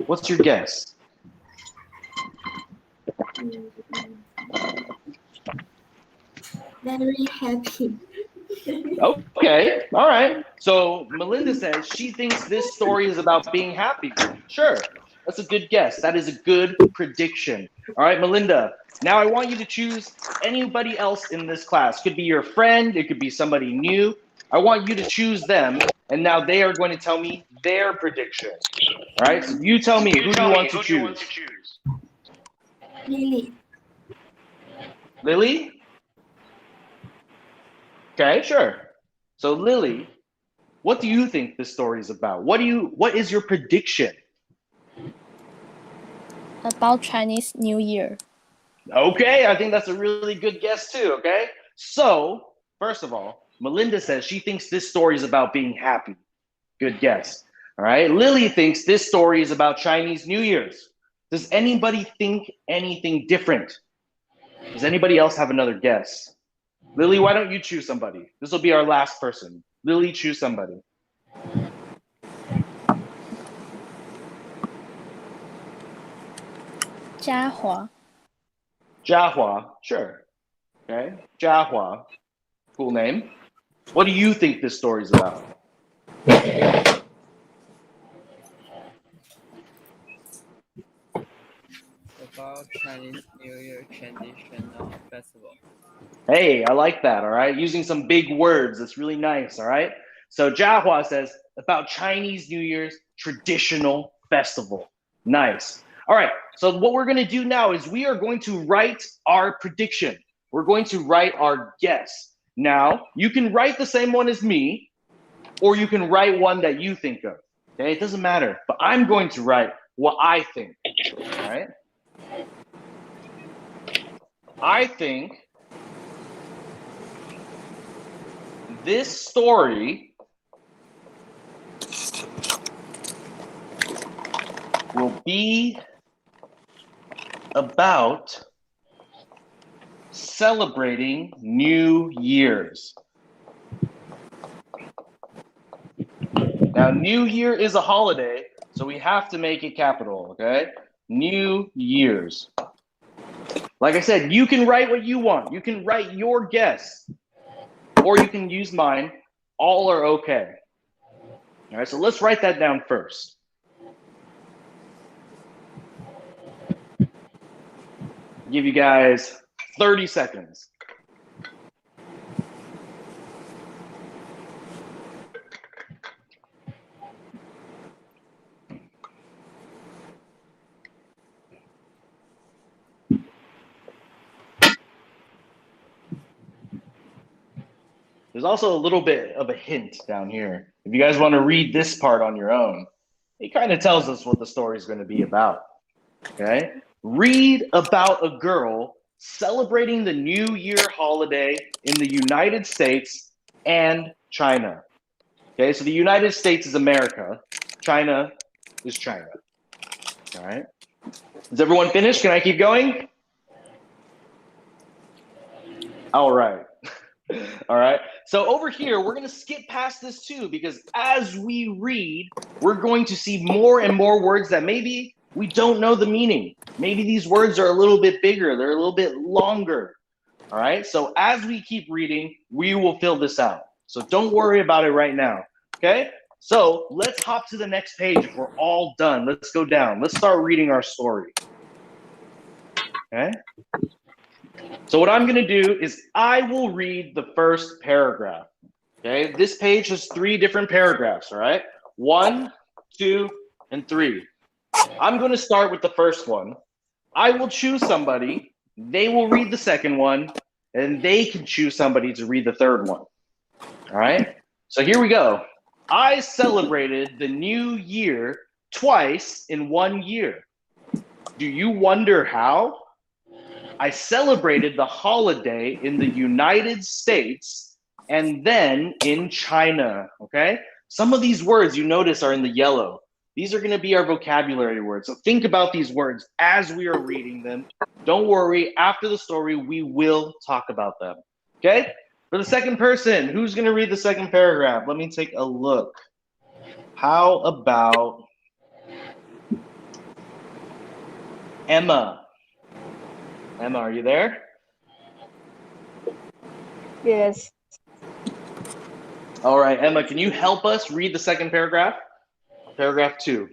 What's your guess? Very happy. Okay, all right. So Melinda says she thinks this story is about being happy. Sure, that's a good guess. That is a good prediction. All right, Melinda, now I want you to choose anybody else in this class. Could be your friend, it could be somebody new. I want you to choose them, and now they are going to tell me their prediction. All right, so you tell me, who do you want to choose? Lily. Lily? Okay, sure. So Lily, what do you think this story is about? What is your prediction? About Chinese New Year. Okay, I think that's a really good guess too, okay? So, first of all, Melinda says she thinks this story is about being happy. Good guess. All right, Lily thinks this story is about Chinese New Year's. Does anybody think anything different? Does anybody else have another guess? Lily, why don't you choose somebody? This will be our last person. Lily, choose somebody. Jiahua. Jiahua, sure. Okay, Jiahua, cool name. What do you think this story is about? About Chinese New Year traditional festival. Hey, I like that, all right? Using some big words, that's really nice, all right? So Jiahua says, about Chinese New Year's traditional festival. Nice. All right, so what we're going to do now is we are going to write our prediction. We're going to write our guess. Now, you can write the same one as me, or you can write one that you think of. Okay, it doesn't matter, but I'm going to write what I think. All right. I think this story will be about celebrating New Year's. Now, New Year is a holiday, so we have to make it capital, okay? New Year's. Like I said, you can write what you want. You can write your guess, or you can use mine. All are okay. All right, so let's write that down first. Give you guys 30 seconds. There's also a little bit of a hint down here. If you guys want to read this part on your own, it kind of tells us what the story is going to be about. Okay? Read about a girl celebrating the New Year holiday in the United States and China. Okay, so the United States is America. China is China. All right? Is everyone finished? Can I keep going? All right. All right. So over here, we're going to skip past this too, because as we read, we're going to see more and more words that maybe we don't know the meaning. Maybe these words are a little bit bigger. They're a little bit longer. All right. So as we keep reading, we will fill this out. So don't worry about it right now. Okay. So let's hop to the next page. If we're all done, let's go down. Let's start reading our story. Okay. So what I'm going to do is I will read the first paragraph. Okay, this page has 3 different paragraphs. All right, 1, 2, and 3. I'm going to start with the first one. I will choose somebody. They will read the second one, and they can choose somebody to read the third one. All right. So here we go. I celebrated the new year twice in 1 year. Do you wonder how? I celebrated the holiday in the United States and then in China, okay? Some of these words you notice are in the yellow. These are gonna be our vocabulary words. So think about these words as we are reading them. Don't worry, after the story, we will talk about them, okay? For the second person, who's gonna read the second paragraph? Let me take a look. How about Emma? Emma, are you there? Yes. All right, Emma, can you help us read the second paragraph? Paragraph 2.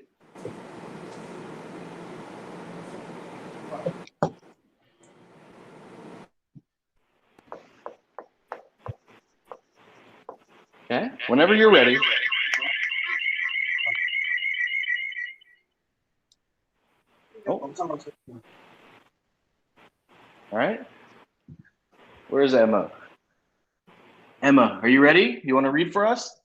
Okay, whenever you're ready. Oh. All right. Where's Emma? Emma, are you ready? You want to read for us?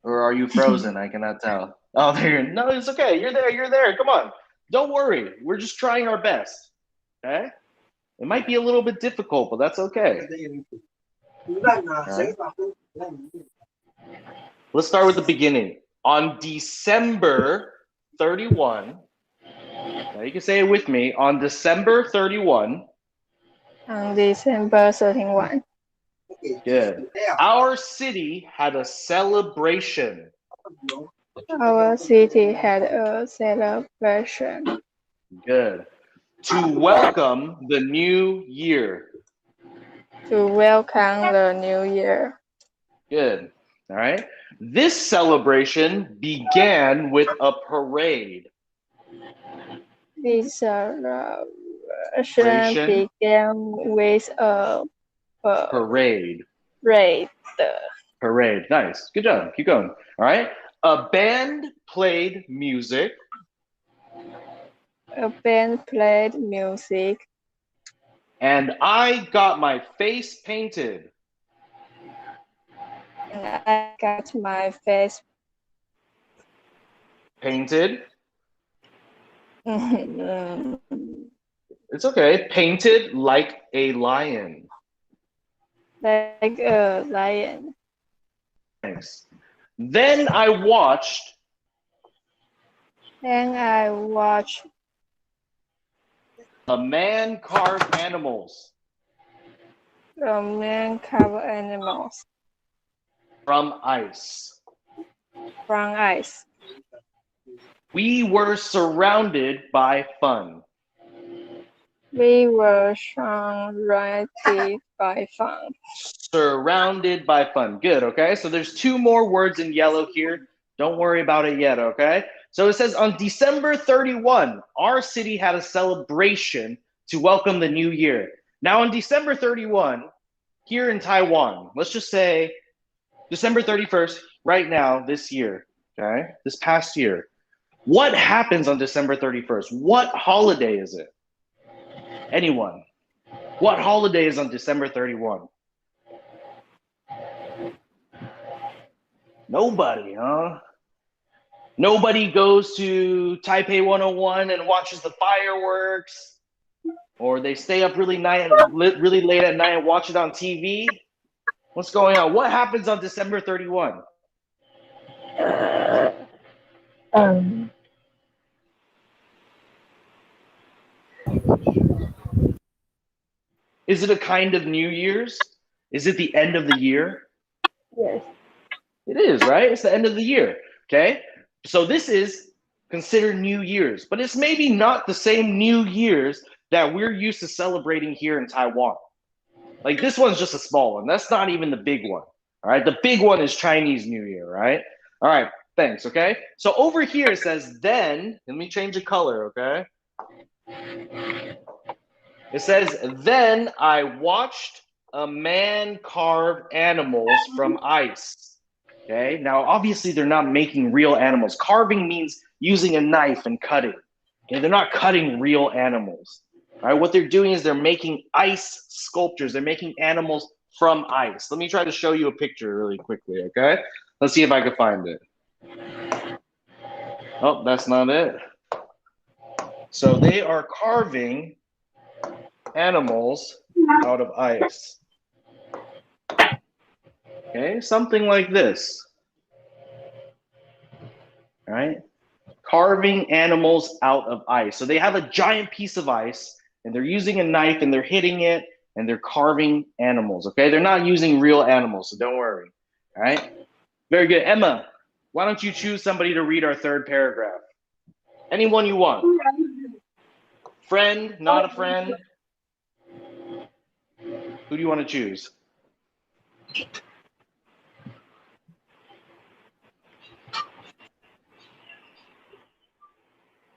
Or are you frozen? I cannot tell. Oh, there. No, it's okay. You're there. You're there. Come on. Don't worry. We're just trying our best. Okay? It might be a little bit difficult, but that's okay. Right. Let's start with the beginning. On December 31, now you can say it with me. On December 31. On December 31. Good. Our city had a celebration. Our city had a celebration. Good. To welcome the new year. To welcome the new year. Good. All right. This celebration began with a parade. This celebration began with a parade. Parade. Parade. Nice. Good job. Keep going. All right. A band played music. A band played music. And I got my face painted. And I got my face Painted. painted. It's okay. Painted like a lion. Like a lion. Thanks. Then I watched. A man carve animals. A man carve animals. From ice. From ice. We were surrounded by fun. We were surrounded by fun. Surrounded by fun. Good, okay? So there's 2 more words in yellow here. Don't worry about it yet, okay? So it says on December 31, our city had a celebration to welcome the new year. Now on December 31, here in Taiwan, let's just say December 31st, right now, this year, okay? This past year. What happens on December 31st? What holiday is it? Anyone? What holiday is on December 31? Nobody, huh? Nobody goes to Taipei 101 and watches the fireworks, or they stay up really late at night and watch it on TV. What's going on? What happens on December 31? Is it a kind of New Year's? Is it the end of the year? Yes. It is, right? It's the end of the year, okay? So this is considered New Year's, but it's maybe not the same New Year's that we're used to celebrating here in Taiwan. Like this one's just a small one. That's not even the big one, all right? The big one is Chinese New Year, right? All right, thanks, okay? So over here it says then, let me change the color, okay? It says, then I watched a man carve animals from ice. Okay, now obviously they're not making real animals. Carving means using a knife and cutting. Okay, they're not cutting real animals. All right, what they're doing is they're making ice sculptures. They're making animals from ice. Let me try to show you a picture really quickly, okay? Let's see if I can find it. Oh, that's not it. So they are carving animals out of ice. Okay, something like this. All right, carving animals out of ice. So they have a giant piece of ice and they're using a knife and they're hitting it and they're carving animals. Okay, they're not using real animals, so don't worry. All right, very good. Emma, why don't you choose somebody to read our 3rd paragraph? Anyone you want. Friend, not a friend. Who do you want to choose?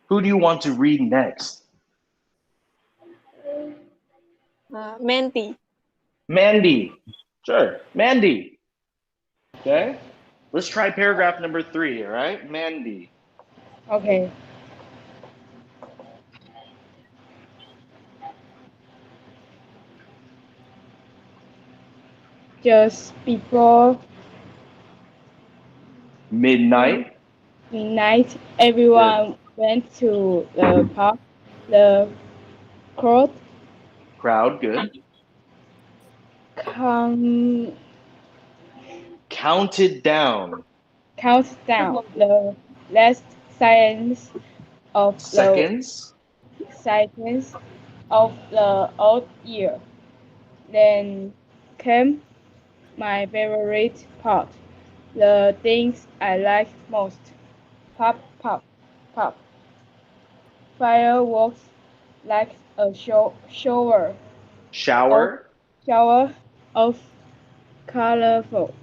Who do you want to read next? Mandy. Mandy. Sure, Mandy. Okay, let's try paragraph number 3, all right? Mandy. Okay. Just before Midnight. midnight, everyone went to the park. The Crowd, good. Counted down. Count down the last seconds of Seconds. the old year. Then came my favorite part, the things I like most. Pop, pop, pop. Fireworks like a shower of colorful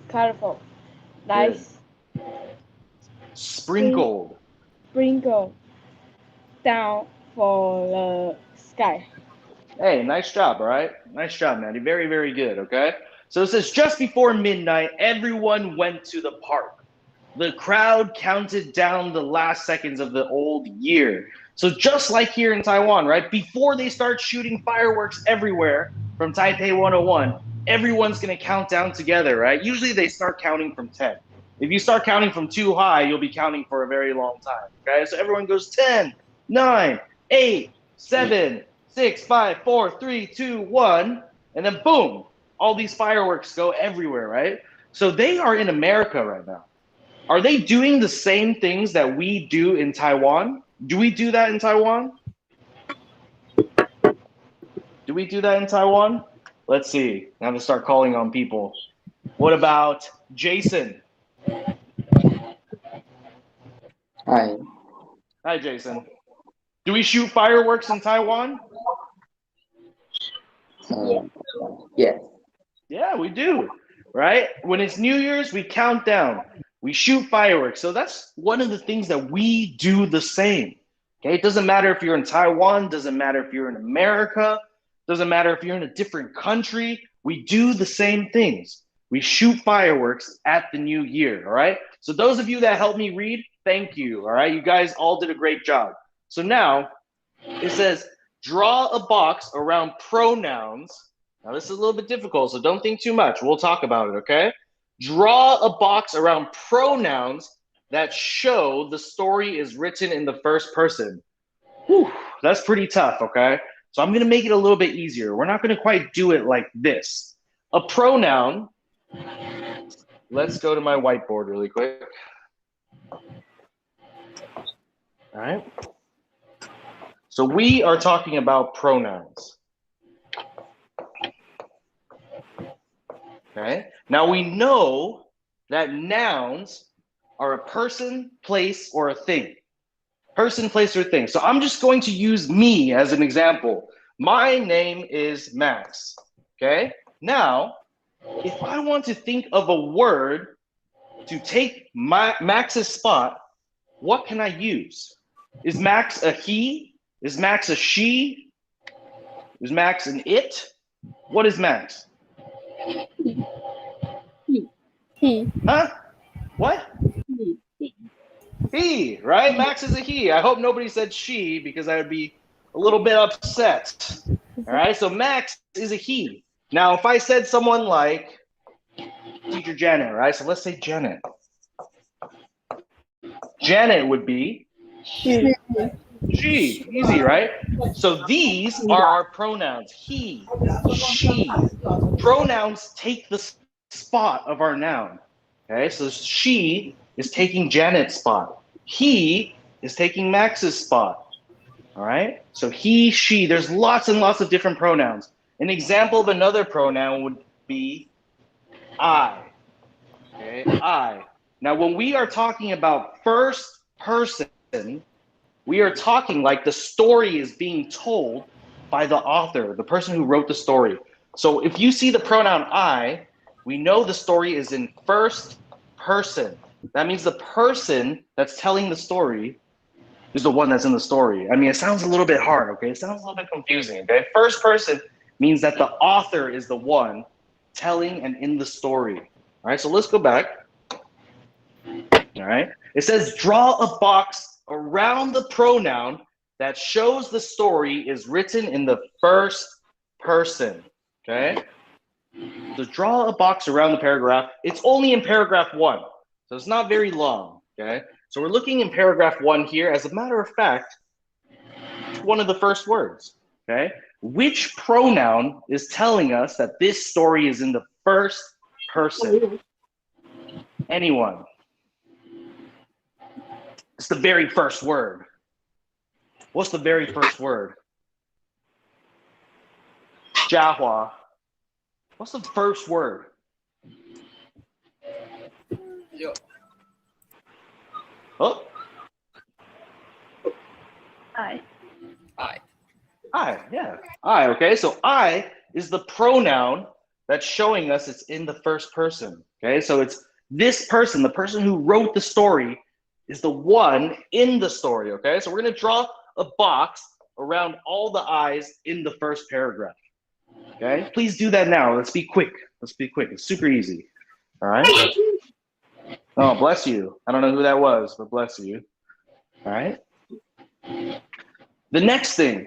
lights sprinkled sprinkle down for the sky. Hey, nice job, all right? Nice job, Mandy. Very, very good, okay? So it says just before midnight, everyone went to the park. The crowd counted down the last seconds of the old year. So just like here in Taiwan, right? Before they start shooting fireworks everywhere from Taipei 101, everyone's going to count down together, right? Usually they start counting from 10. If you start counting from too high, you'll be counting for a very long time, okay? So everyone goes 10, 9, 8, 7, 6, 5, 4, 3, 2, 1, and then boom, all these fireworks go everywhere, right? So they are in America right now. Are they doing the same things that we do in Taiwan? Do we do that in Taiwan? Do we do that in Taiwan? Let's see. I'm gonna start calling on people. What about Jason? Hi. Hi, Jason. Do we shoot fireworks in Taiwan? Yes. Yeah, we do, right? When it's New Year's, we count down. We shoot fireworks. So that's one of the things that we do the same. Okay, it doesn't matter if you're in Taiwan, doesn't matter if you're in America, doesn't matter if you're in a different country. We do the same things. We shoot fireworks at the new year, all right? So those of you that helped me read, thank you, all right? You guys all did a great job. So now it says, draw a box around pronouns. Now this is a little bit difficult, so don't think too much. We'll talk about it, okay? Draw a box around pronouns that show the story is written in the first person. Whew, that's pretty tough, okay? So I'm gonna make it a little bit easier. We're not gonna quite do it like this. A pronoun, let's go to my whiteboard really quick. All right. So we are talking about pronouns. Okay. Now we know that nouns are a person, place, or a thing. Person, place, or thing. So I'm just going to use me as an example. My name is Max. Okay. Now, if I want to think of a word to take Max's spot, what can I use? Is Max a he? Is Max a she? Is Max an it? What is Max? He. Huh? What? He, right? Max is a he. I hope nobody said she because I would be a little bit upset. All right, so Max is a he. Now, if I said someone like Teacher Janet, right? So let's say Janet. Janet would be She. she. Easy, right? So these are our pronouns. He, she. Pronouns take the spot of our noun. Okay, so she is taking Janet's spot. He is taking Max's spot. All right, so he, she, there's lots and lots of different pronouns. An example of another pronoun would be I. Okay, I. Now, when we are talking about first person, we are talking like the story is being told by the author, the person who wrote the story. So if you see the pronoun I, we know the story is in first person. That means the person that's telling the story is the one that's in the story. I mean, it sounds a little bit hard, okay? It sounds a little bit confusing, okay? First person means that the author is the one telling and in the story. All right, so let's go back. All right, it says draw a box around the pronoun that shows the story is written in the first person, okay? So draw a box around the paragraph. It's only in paragraph 1, so it's not very long, okay? So we're looking in paragraph 1 here. As a matter of fact, it's one of the first words, okay? Which pronoun is telling us that this story is in the first person? Anyone? It's the very first word. What's the very first word? Jiahua. What's the first word? Yo. Oh. I. I, yeah. I, okay. So I is the pronoun that's showing us it's in the first person. Okay. So it's this person, the person who wrote the story is the one in the story. Okay. So we're going to draw a box around all the I's in the first paragraph. Okay. Please do that now. Let's be quick. Let's be quick. It's super easy. All right. Oh, bless you. I don't know who that was, but bless you. All right. The next thing,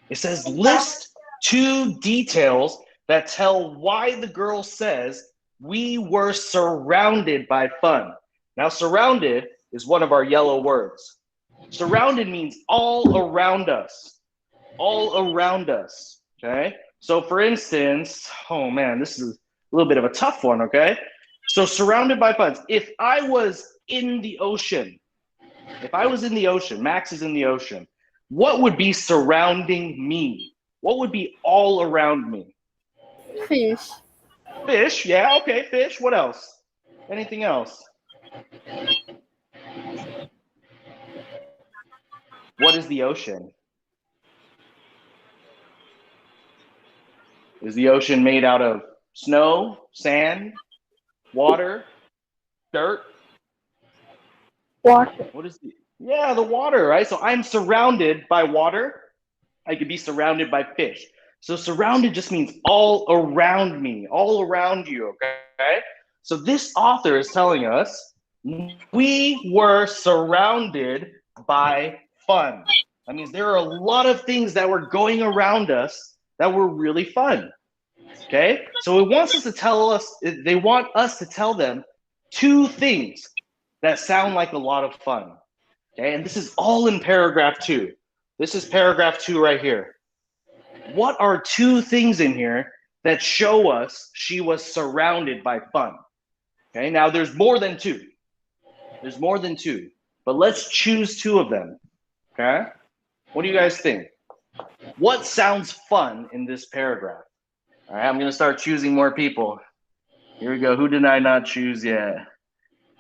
it says list 2 details that tell why the girl says we were surrounded by fun. Now, surrounded is one of our yellow words. Surrounded means all around us. All around us. Okay. So for instance, oh man, this is a little bit of a tough one. Okay. So surrounded by fun. If I was in the ocean, Max is in the ocean, what would be surrounding me? What would be all around me? Fish. Fish, yeah, okay, fish. What else? Anything else? What is the ocean? Is the ocean made out of snow, sand, water, dirt? Water. What is the, yeah, the water, right? So I'm surrounded by water. I could be surrounded by fish. So surrounded just means all around me, all around you, okay? So this author is telling us we were surrounded by fun. That means there are a lot of things that were going around us that were really fun, okay? So it wants us to tell us, they want us to tell them 2 things that sound like a lot of fun, okay? And this is all in paragraph 2. This is paragraph 2 right here. What are 2 things in here that show us she was surrounded by fun? Okay, now there's more than 2. There's more than 2, but let's choose 2 of them. Okay, what do you guys think? What sounds fun in this paragraph? All right, I'm gonna start choosing more people. Here we go. Who did I not choose yet?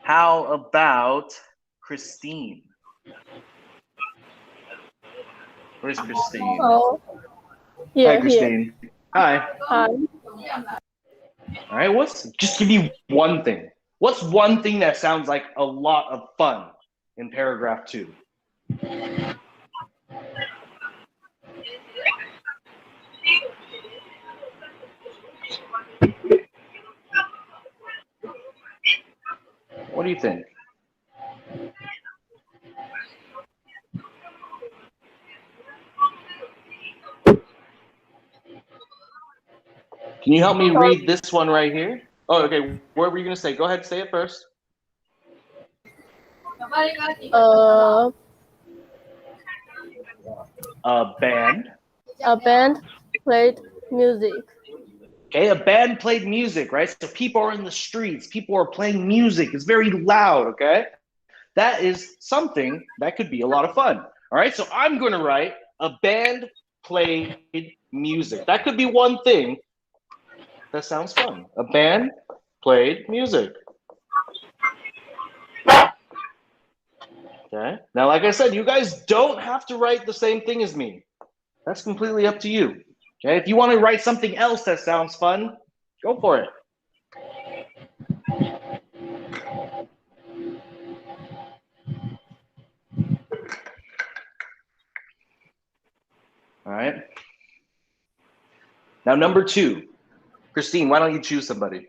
How about Christine? Where's Christine? Oh. Hi, Christine. Here. Hi. Hi. All right, just give me one thing. What's one thing that sounds like a lot of fun in paragraph 2? What do you think? Can you help me read this one right here? Oh, okay. What were you going to say? Go ahead, say it first. A band. A band played music. Okay, a band played music, right? So people are in the streets. People are playing music. It's very loud, okay? That is something that could be a lot of fun. All right, so I'm going to write a band played music. That could be one thing that sounds fun. A band played music. Okay. Now, like I said, you guys don't have to write the same thing as me. That's completely up to you. Okay. If you want to write something else that sounds fun, go for it. All right. Now, number 2. Christine, why don't you choose somebody?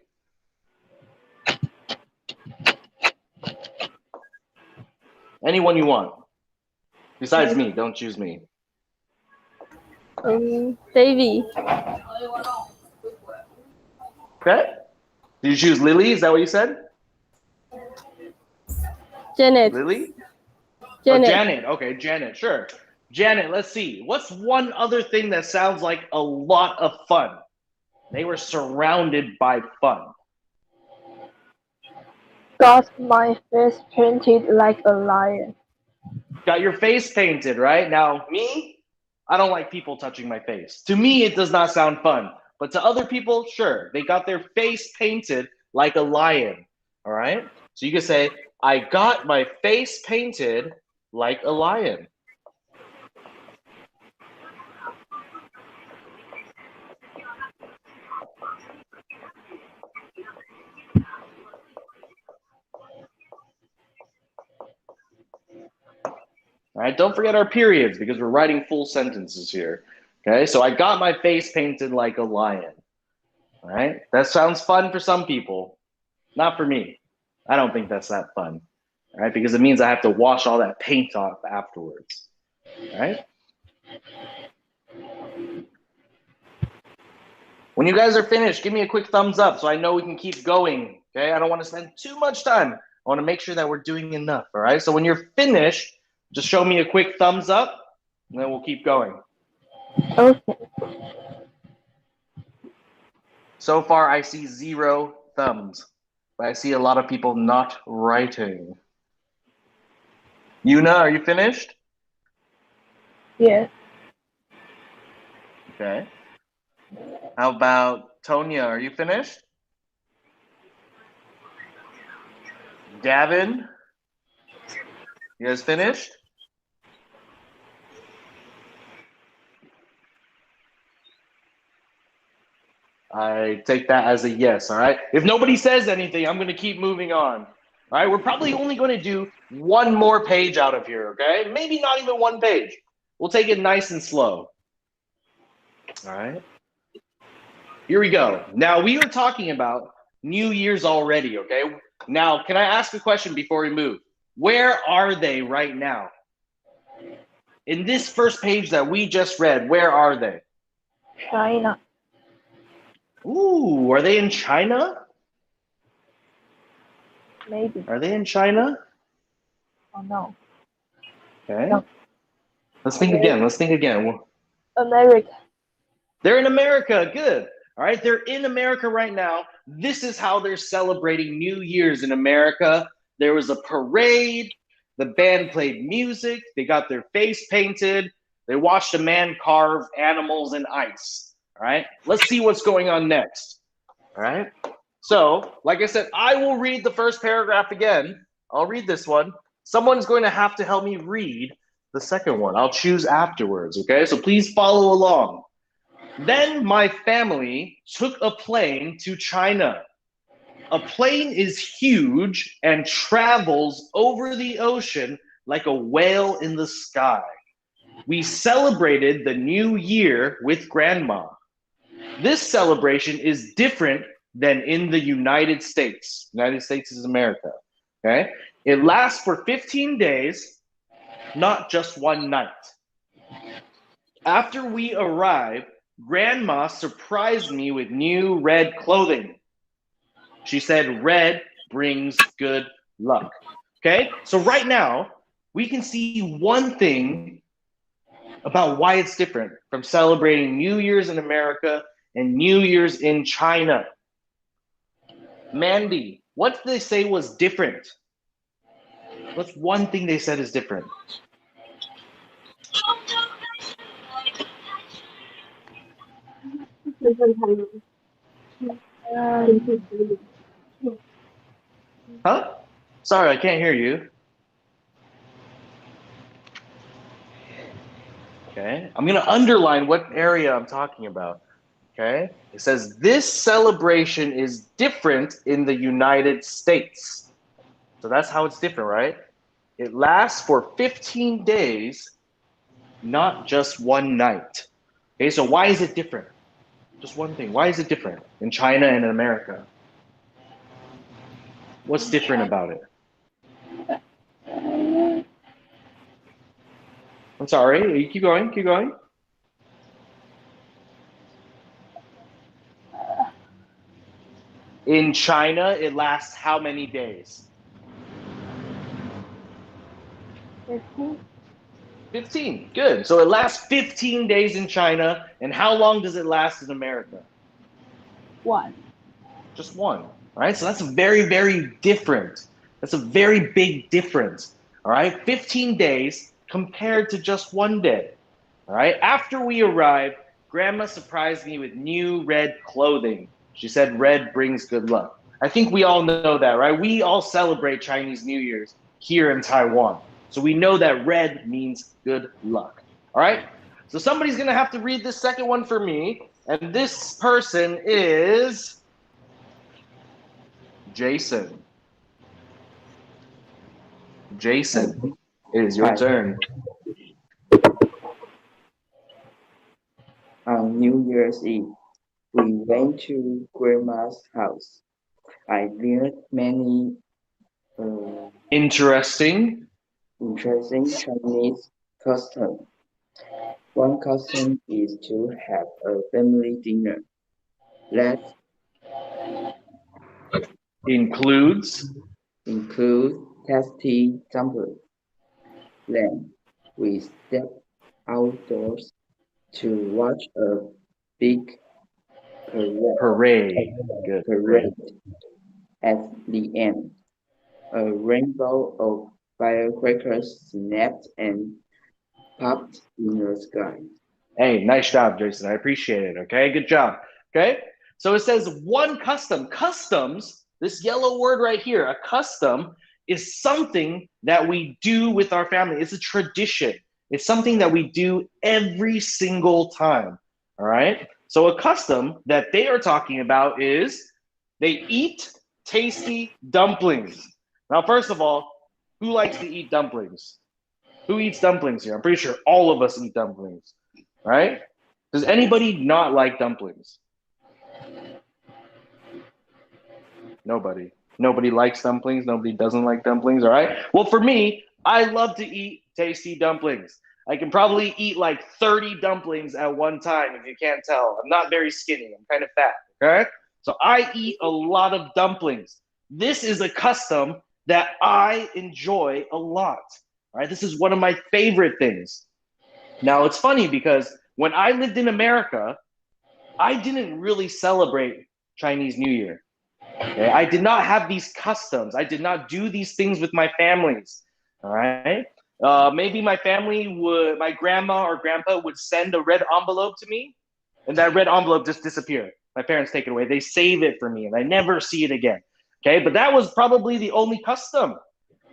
Anyone you want. Besides me, don't choose me. Davy. Okay. Did you choose Lily? Is that what you said? Janet. Lily? Janet. Oh, Janet. Okay, Janet. Sure. Janet, let's see. What's one other thing that sounds like a lot of fun? They were surrounded by fun. Got my face painted like a lion. Got your face painted, right? Now, me, I don't like people touching my face. To me, it does not sound fun. But to other people, sure. They got their face painted like a lion, all right? So you can say, I got my face painted like a lion. All right, don't forget our periods because we're writing full sentences here. Okay, so I got my face painted like a lion. All right, that sounds fun for some people, not for me. I don't think that's that fun, all right? Because it means I have to wash all that paint off afterwards, all right? When you guys are finished, give me a quick thumbs up so I know we can keep going, okay? I don't want to spend too much time. I want to make sure that we're doing enough, all right? So when you're finished, just show me a quick thumbs up, and then we'll keep going. Okay. So far, I see 0 thumbs, but I see a lot of people not writing. Yuna, are you finished? Yes. Okay. How about Tonya? Are you finished? Gavin? You guys finished? I take that as a yes, all right? If nobody says anything, I'm going to keep moving on. All right, we're probably only going to do 1 more page out of here, okay? Maybe not even 1 page. We'll take it nice and slow. All right. Here we go. Now, we are talking about New Year's already, okay? Now, can I ask a question before we move? Where are they right now? In this first page that we just read, where are they? China. Ooh, are they in China? Maybe. Are they in China? Oh no. Okay. No. Let's think again. Let's think again. America. They're in America. Good. All right. They're in America right now. This is how they're celebrating New Year's in America. There was a parade. The band played music. They got their face painted. They watched a man carve animals in ice. All right. Let's see what's going on next. All right. So, like I said, I will read the first paragraph again. I'll read this one. Someone's going to have to help me read the second one. I'll choose afterwards, okay? So please follow along. Then my family took a plane to China. A plane is huge and travels over the ocean like a whale in the sky. We celebrated the new year with grandma. This celebration is different than in the United States. United States is America, okay? It lasts for 15 days, not just 1 night. After we arrived, Grandma surprised me with new red clothing. She said red brings good luck. Okay, so right now, we can see one thing about why it's different from celebrating New Year's in America and New Year's in China. Mandy, what did they say was different? What's one thing they said is different? Huh? Sorry, I can't hear you. Okay, I'm gonna underline what area I'm talking about. Okay, it says this celebration is different in the United States. So that's how it's different, right? It lasts for 15 days, not just 1 night. Okay, so why is it different? Just one thing. Why is it different in China and in America? What's different about it? I'm sorry. You keep going. Keep going. In China, it lasts how many days? 15. 15. Good. So it lasts 15 days in China. And how long does it last in America? 1. Just 1. All right. So that's very, very different. That's a very big difference. All right. 15 days compared to just 1 day. All right. After we arrived, Grandma surprised me with new red clothing. She said red brings good luck. I think we all know that, right? We all celebrate Chinese New Year's here in Taiwan. So we know that red means good luck. All right. So somebody's going to have to read this second one for me. And this person is Jason. Jason, it is your Hi. turn. On New Year's Eve, we went to Grandma's house. I learned many Interesting. Interesting Chinese custom. One custom is to have a family dinner. That Includes. tasty dumplings. Then we step outdoors to watch a big Parade. Good. parade. At the end, a rainbow of firecrackers snapped and popped in the sky. Hey, nice job, Jason. I appreciate it. Okay, good job. Okay, so it says one custom. Customs, this yellow word right here, a custom is something that we do with our family. It's a tradition. It's something that we do every single time. All right. So a custom that they are talking about is they eat tasty dumplings. Now, first of all, who likes to eat dumplings? Who eats dumplings here? I'm pretty sure all of us eat dumplings, right? Does anybody not like dumplings? Nobody. Nobody likes dumplings. Nobody doesn't like dumplings, all right? Well, for me, I love to eat tasty dumplings. I can probably eat like 30 dumplings at one time, if you can't tell. I'm not very skinny. I'm kind of fat, okay? So I eat a lot of dumplings. This is a custom that I enjoy a lot, all right? This is one of my favorite things. Now, it's funny because when I lived in America, I didn't really celebrate Chinese New Year. Okay? I did not have these customs. I did not do these things with my families. All right. Maybe my grandma or grandpa would send a red envelope to me, and that red envelope just disappeared. My parents take it away. They save it for me, and I never see it again. Okay, but that was probably the only custom.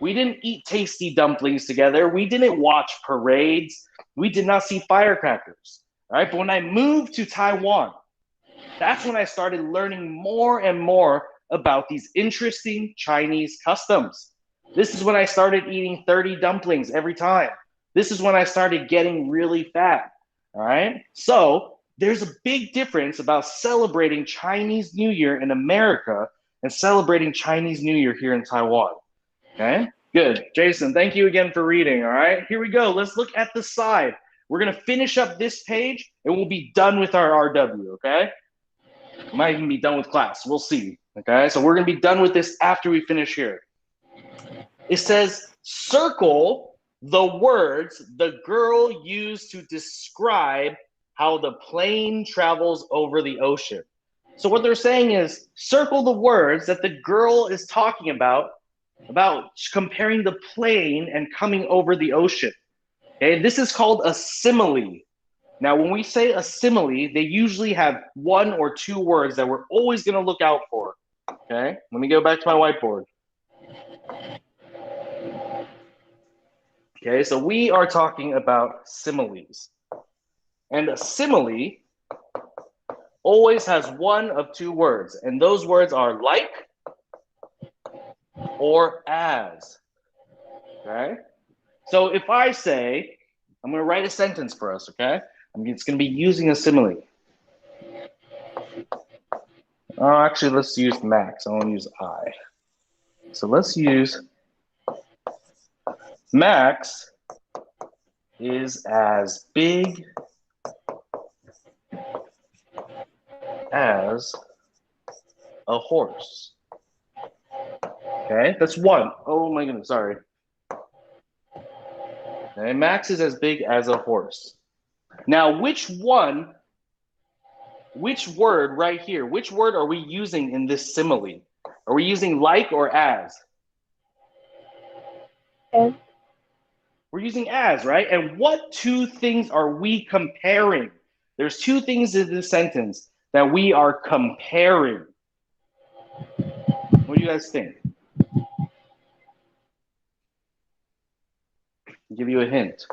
We didn't eat tasty dumplings together. We didn't watch parades. We did not see firecrackers. All right, but when I moved to Taiwan, that's when I started learning more and more about these interesting Chinese customs. This is when I started eating 30 dumplings every time. This is when I started getting really fat. All right. So there's a big difference about celebrating Chinese New Year in America and celebrating Chinese New Year here in Taiwan. Okay. Good. Jason, thank you again for reading. All right. Here we go. Let's look at the side. We're going to finish up this page and we'll be done with our RW. Okay. We might even be done with class. We'll see. Okay. So we're going to be done with this after we finish here. It says, circle the words the girl used to describe how the plane travels over the ocean. So what they're saying is, circle the words that the girl is talking about comparing the plane and coming over the ocean. Okay, this is called a simile. Now, when we say a simile, they usually have one or two words that we're always going to look out for. Okay, let me go back to my whiteboard. Okay, so we are talking about similes. And a simile always has one of two words, and those words are like or as. Okay? So if I say, I'm going to write a sentence for us, okay? It's going to be using a simile. Oh, actually, let's use Max. I want to use I. So let's use Max is as big as a horse. Okay, that's one. Oh my goodness, sorry. Okay, Max is as big as a horse. Now, which word right here, which word are we using in this simile? Are we using like or as? As. We're using as, right? And what two things are we comparing? There's two things in this sentence that we are comparing. What do you guys think? I'll give you a hint.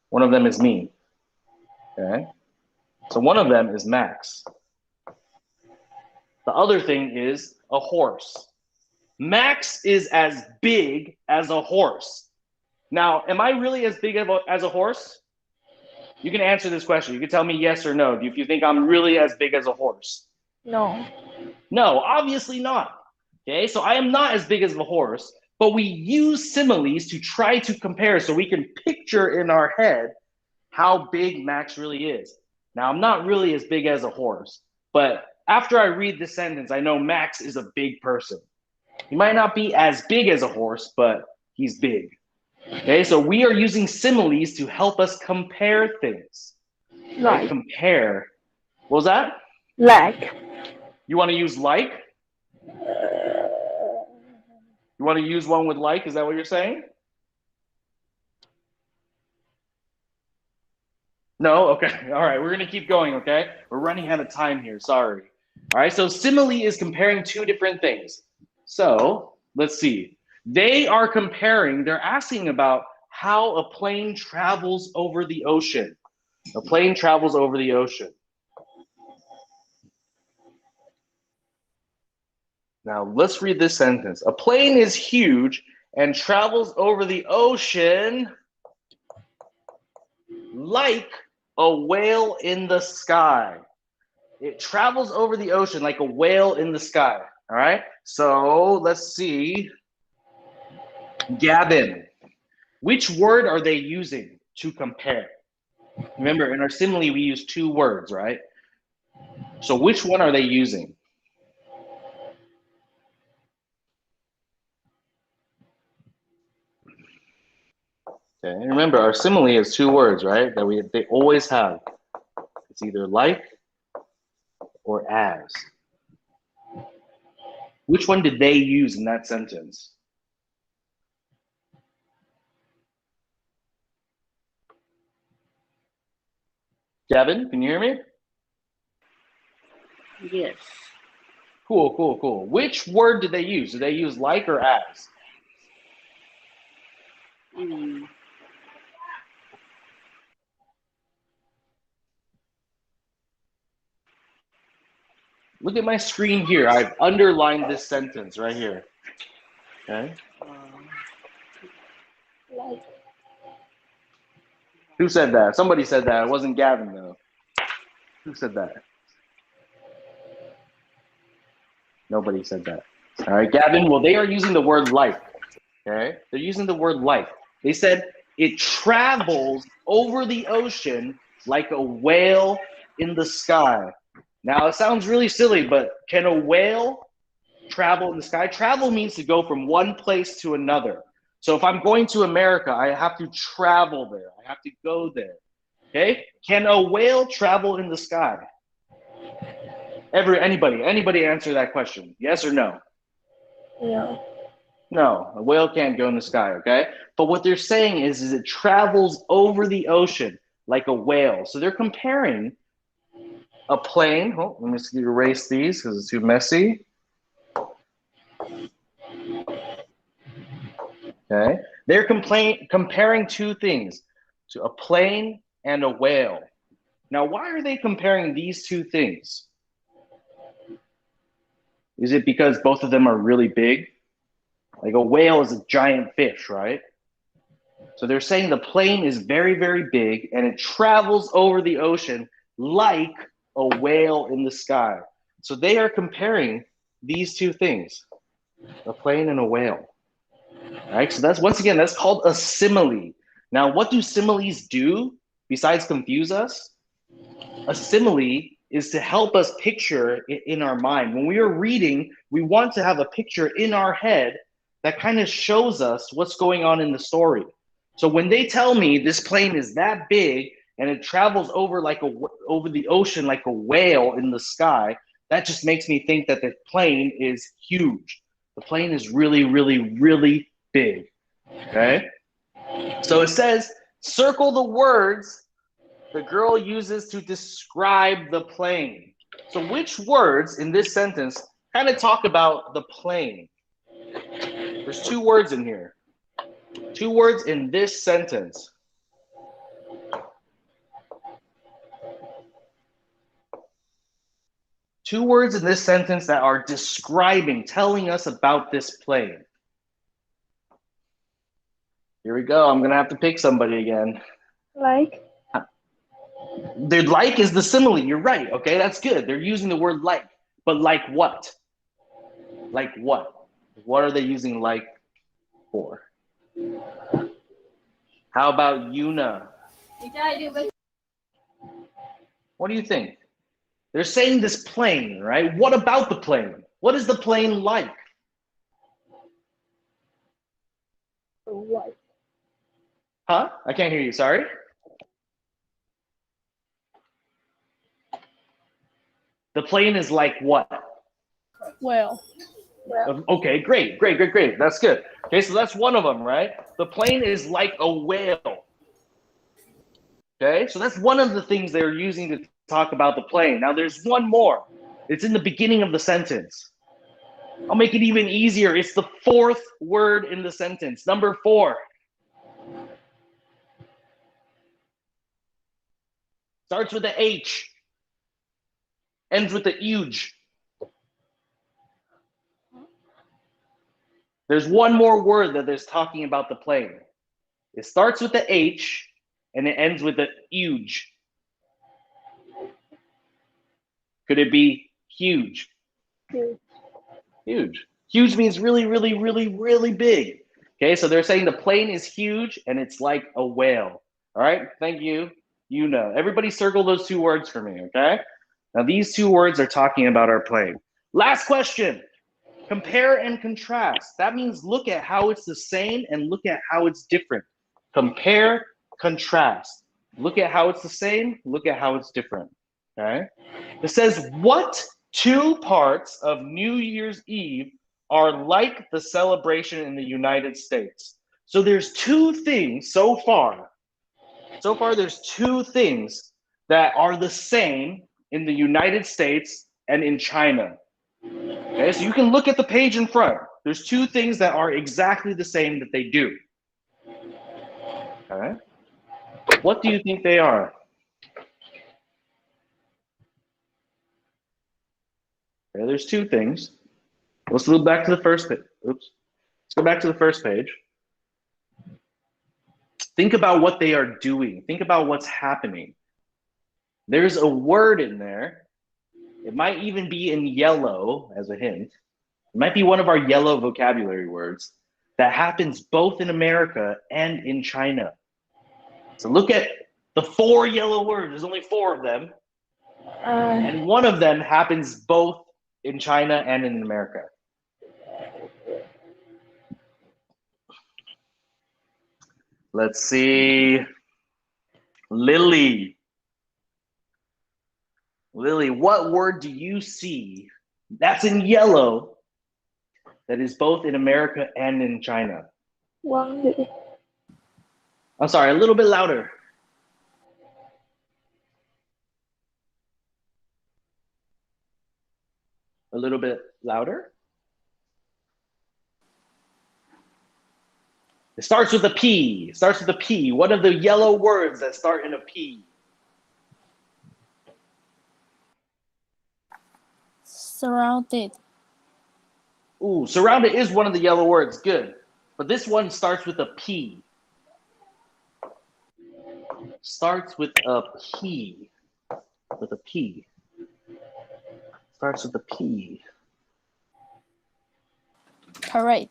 One of them is me. Okay? So one of them is Max. The other thing is a horse. Max is as big as a horse. Now, am I really as big as a horse? You can answer this question. You can tell me yes or no if you think I'm really as big as a horse. No. No, obviously not. Okay, so I am not as big as a horse, but we use similes to try to compare so we can picture in our head how big Max really is. Now, I'm not really as big as a horse, but after I read this sentence, I know Max is a big person. He might not be as big as a horse, but he's big. Okay, so we are using similes to help us compare things. Like. Compare. What was that? Like. You want to use like? You want to use one with like? Is that what you're saying? No? Okay. All right. We're going to keep going, okay? We're running out of time here. Sorry. All right. So simile is comparing two different things. So let's see. They are comparing, they're asking about how a plane travels over the ocean. A plane travels over the ocean. Now let's read this sentence. A plane is huge and travels over the ocean like a whale in the sky. It travels over the ocean like a whale in the sky. All right. So let's see. Gavin, which word are they using to compare? Remember, in our simile, we use two words, right? So which one are they using? Okay, and remember, our simile is two words, right? That they always have. It's either like or as. Which one did they use in that sentence? Gavin, can you hear me? Yes. Cool, cool, cool. Which word did they use? Did they use like or as? Look at my screen here. I've underlined this sentence right here. Okay. Like. Who said that? Somebody said that. It wasn't Gavin, though. Who said that? Nobody said that. All right, Gavin. Well, they are using the word like. Okay. They're using the word like. They said it travels over the ocean like a whale in the sky. Now, it sounds really silly, but can a whale travel in the sky? Travel means to go from one place to another. So if I'm going to America, I have to travel there. I have to go there. Okay? Can a whale travel in the sky? Anybody answer that question? Yes or no? No. No, a whale can't go in the sky, okay? But what they're saying is it travels over the ocean like a whale. So they're comparing a plane. Oh, let me erase these because it's too messy. Okay, they're comparing two things, to a plane and a whale. Now, why are they comparing these two things? Is it because both of them are really big? Like a whale is a giant fish, right? So they're saying the plane is very, very big and it travels over the ocean like a whale in the sky. So they are comparing these two things, a plane and a whale. All right, so that's called a simile. Now, what do similes do besides confuse us? A simile is to help us picture it in our mind. When we are reading, we want to have a picture in our head that kind of shows us what's going on in the story. So when they tell me this plane is that big and it travels over the ocean like a whale in the sky, that just makes me think that the plane is huge. The plane is really, really, really big. Okay? So it says, circle the words the girl uses to describe the plane. So which words in this sentence kind of talk about the plane? There's two words in here. Two words in this sentence. Two words in this sentence that are describing, telling us about this plane. Here we go. I'm going to have to pick somebody again. Like. The like is the simile. You're right. Okay, that's good. They're using the word like. But like what? Like what? What are they using like 4. How about Yuna? What do you think? They're saying this plane, right? What about the plane? What is the plane like? White. Huh? I can't hear you, sorry. The plane is like what? Well. Okay, great. That's good. Okay, so that's one of them, right? The plane is like a whale. Okay, so that's one of the things they're using to talk about the plane. Now there's one more. It's in the beginning of the sentence. I'll make it even easier. It's the 4th word in the sentence. Number 4. Starts with the H. Ends with the huge. There's one more word that is talking about the plane. It starts with the H and it ends with the huge. Could it be huge? Huge. Huge means really, really, really, really big. Okay, so they're saying the plane is huge and it's like a whale. All right, thank you. You know. Everybody circle those 2 words for me, okay? Now these 2 words are talking about our plane. Last question. Compare and contrast. That means look at how it's the same and look at how it's different. Compare, contrast. Look at how it's the same, look at how it's different. Okay? It says, what 2 parts of New Year's Eve are like the celebration in the United States? So there's 2 things so far. So far, there's 2 things that are the same in the United States and in China. Okay, so you can look at the page in front. There's 2 things that are exactly the same that they do. Okay, what do you think they are? Okay, there's 2 things. Let's go back to the first page. Oops. Let's go back to the first page. Think about what they are doing. Think about what's happening. There's a word in there. It might even be in yellow as a hint. It might be one of our yellow vocabulary words that happens both in America and in China. So look at the 4 yellow words. There's only 4 of them. And one of them happens both in China and in America. Let's see. Lily. Lily, what word do you see that's in yellow that is both in America and in China? Wonder. I'm sorry, a little bit louder. A little bit louder. It starts with a P. It starts with a P. One of the yellow words that start in a P. Surrounded. Ooh, surrounded is one of the yellow words. Good. But this one starts with a P. Starts with a P. With a P. Starts with a P. Parade.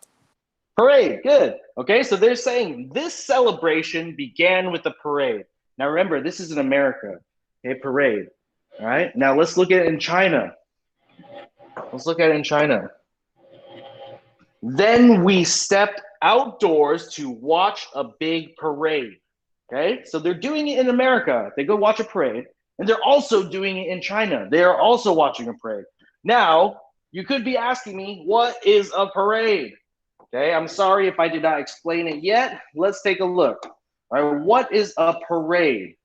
Parade, good. Okay, so they're saying this celebration began with a parade. Now remember, this is in America. Okay, parade. All right, now let's look at it in China. Let's look at it in China. Then we stepped outdoors to watch a big parade. Okay, so they're doing it in America. They go watch a parade, and they're also doing it in China. They are also watching a parade. Now, you could be asking me, what is a parade? Okay, I'm sorry if I did not explain it yet. Let's take a look. All right, what is a parade?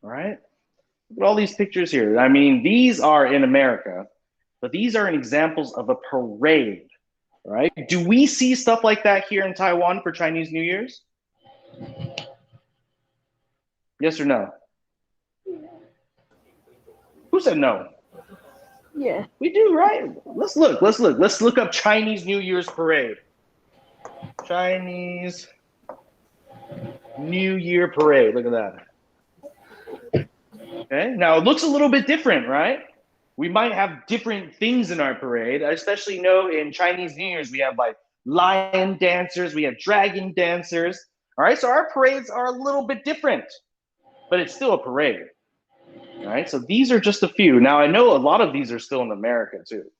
All right, look at all these pictures here. I mean, these are in America, but these are examples of a parade, right? Do we see stuff like that here in Taiwan for Chinese New Year's? Yes or no? Who said no? Yeah. We do, right? Let's look. Let's look up Chinese New Year's parade. Chinese New Year parade. Look at that. Okay, now it looks a little bit different, right? We might have different things in our parade. I especially know in Chinese New Year's, we have like lion dancers, we have dragon dancers. All right, so our parades are a little bit different, but it's still a parade. All right, so these are just a few. Now I know a lot of these are still in America too.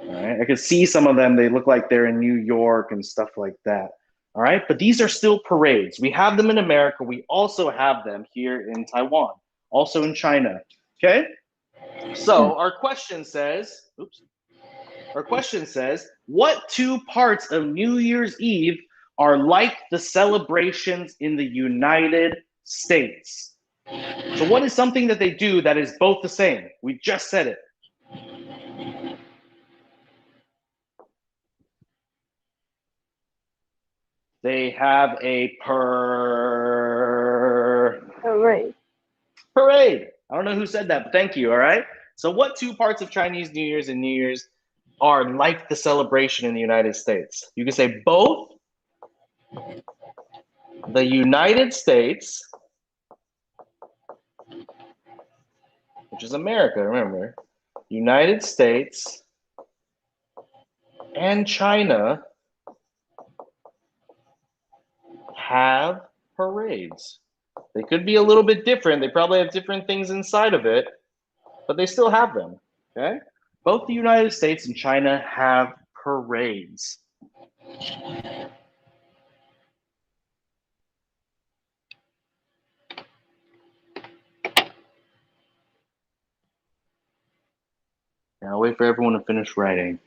All right, I could see some of them, they look like they're in New York and stuff like that. All right, but these are still parades. We have them in America. We also have them here in Taiwan, also in China. Okay, so our question says, what two parts of New Year's Eve are like the celebrations in the United States? So what is something that they do that is both the same? We just said it. They have a Parade. Parade. I don't know who said that, but thank you, all right? So what two parts of Chinese New Year's and New Year's are like the celebration in the United States? You can say both the United States, which is America, remember, United States and China have parades. They could be a little bit different. They probably have different things inside of it, but they still have them, okay? Both the United States and China have parades. Now wait for everyone to finish writing.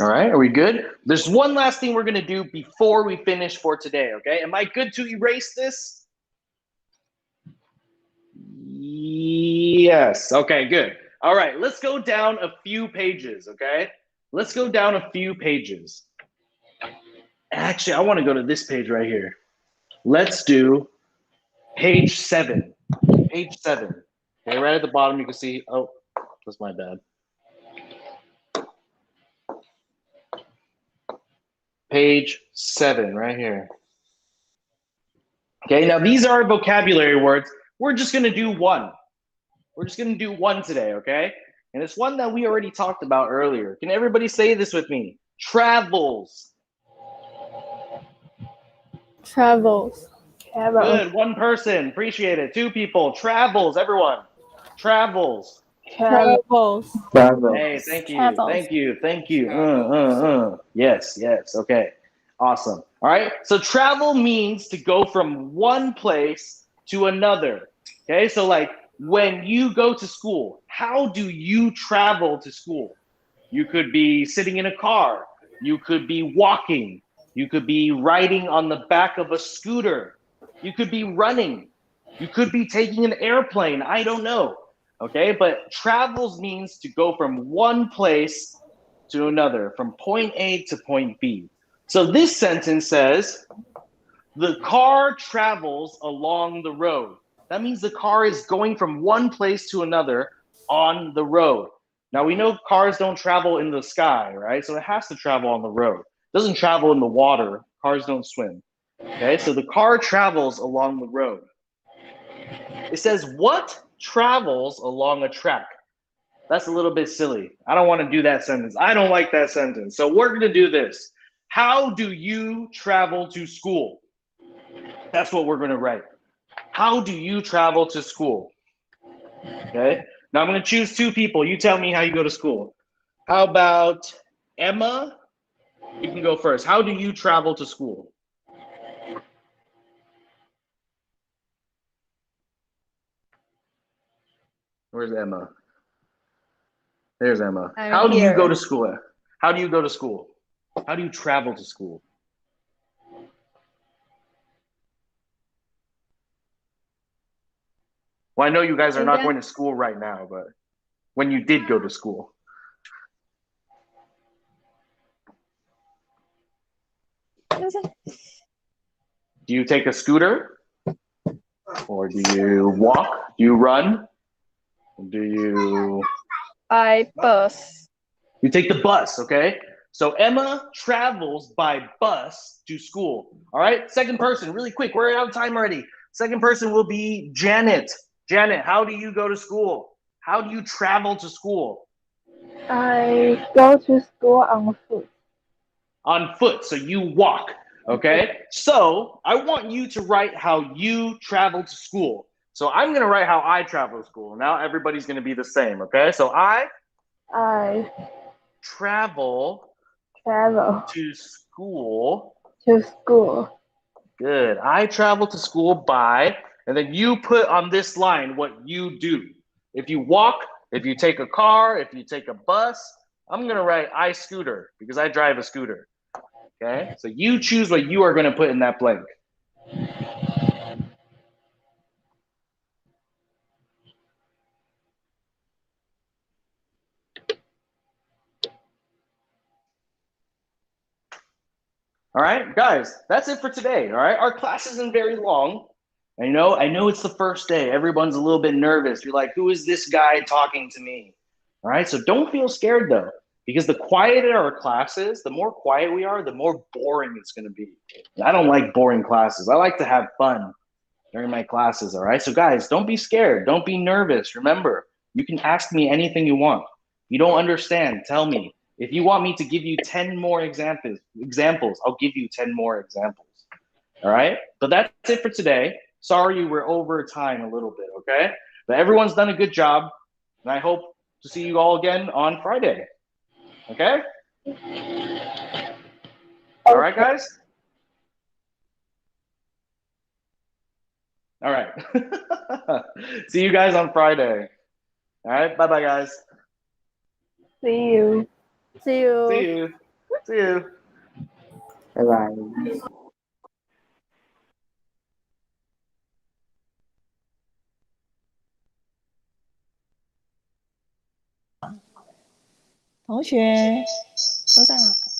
All right, are we good? There's one last thing we're gonna do before we finish for today, okay? Am I good to erase this? Yes, okay, good. All right, let's go down a few pages, okay? Let's go down a few pages. Actually, I wanna go to this page right here. Let's do page 7. Page 7. Okay, right at the bottom you can see, oh, that's my bad. Page 7, right here. Okay, now these are vocabulary words. We're just gonna do one. We're just gonna do one today, okay? And it's one that we already talked about earlier. Can everybody say this with me? Travels. Travels. Good, one person, appreciate it. 2 people, travels, everyone. Travels. Travels. Hey, thank you, thank you, thank you. Yes, yes, okay, awesome. All right, so travel means to go from one place to another. Okay, so like when you go to school, how do you travel to school? You could be sitting in a car, you could be walking, you could be riding on the back of a scooter, you could be running, you could be taking an airplane, I don't know. Okay, but travels means to go from one place to another, from point A to point B. So this sentence says, the car travels along the road. That means the car is going from one place to another on the road. Now we know cars don't travel in the sky, right? So it has to travel on the road. It doesn't travel in the water. Cars don't swim. Okay, so the car travels along the road. It says, what travels along a track? That's a little bit silly. I don't want to do that sentence. I don't like that sentence. So we're going to do this. How do you travel to school? That's what we're going to write. How do you travel to school? Okay. Now I'm going to choose 2 people. You tell me how you go to school. How about Emma? You can go first. How do you travel to school? Where's Emma? There's Emma. How do you go to school? How do you go to school? How do you travel to school? Well, I know you guys are not going to school right now, but when you did go to school. Do you take a scooter? Or do you walk? Do you run? Do you... I bus. You take the bus, okay? So Emma travels by bus to school. All right, second person, really quick. We're out of time already. Second person will be Janet. Janet, how do you go to school? How do you travel to school? I go to school on foot. On foot, so you walk, okay? So I want you to write how you travel to school. So I'm gonna write how I travel to school. Now everybody's gonna be the same, okay? So I travel to school. Good. I travel to school by, and then you put on this line what you do. If you walk, if you take a car, if you take a bus, I'm going to write I scooter because I drive a scooter. Okay? So you choose what you are going to put in that blank. All right, guys, that's it for today. All right, our class isn't very long. I know it's the first day. Everyone's a little bit nervous. You're like, who is this guy talking to me? All right, so don't feel scared though, because the quieter our class is, the more quiet we are, the more boring it's going to be. And I don't like boring classes. I like to have fun during my classes. All right, so guys, don't be scared. Don't be nervous. Remember, you can ask me anything you want. If you don't understand, tell me. If you want me to give you 10 more examples, I'll give you 10 more examples. All right, but that's it for today. Sorry we're over time a little bit, okay? But everyone's done a good job, and I hope to see you all again on Friday, okay? All right, guys? All right. See you guys on Friday. All right, bye-bye, guys. See you. See you. See you. See you. Bye-bye. 同学都在吗？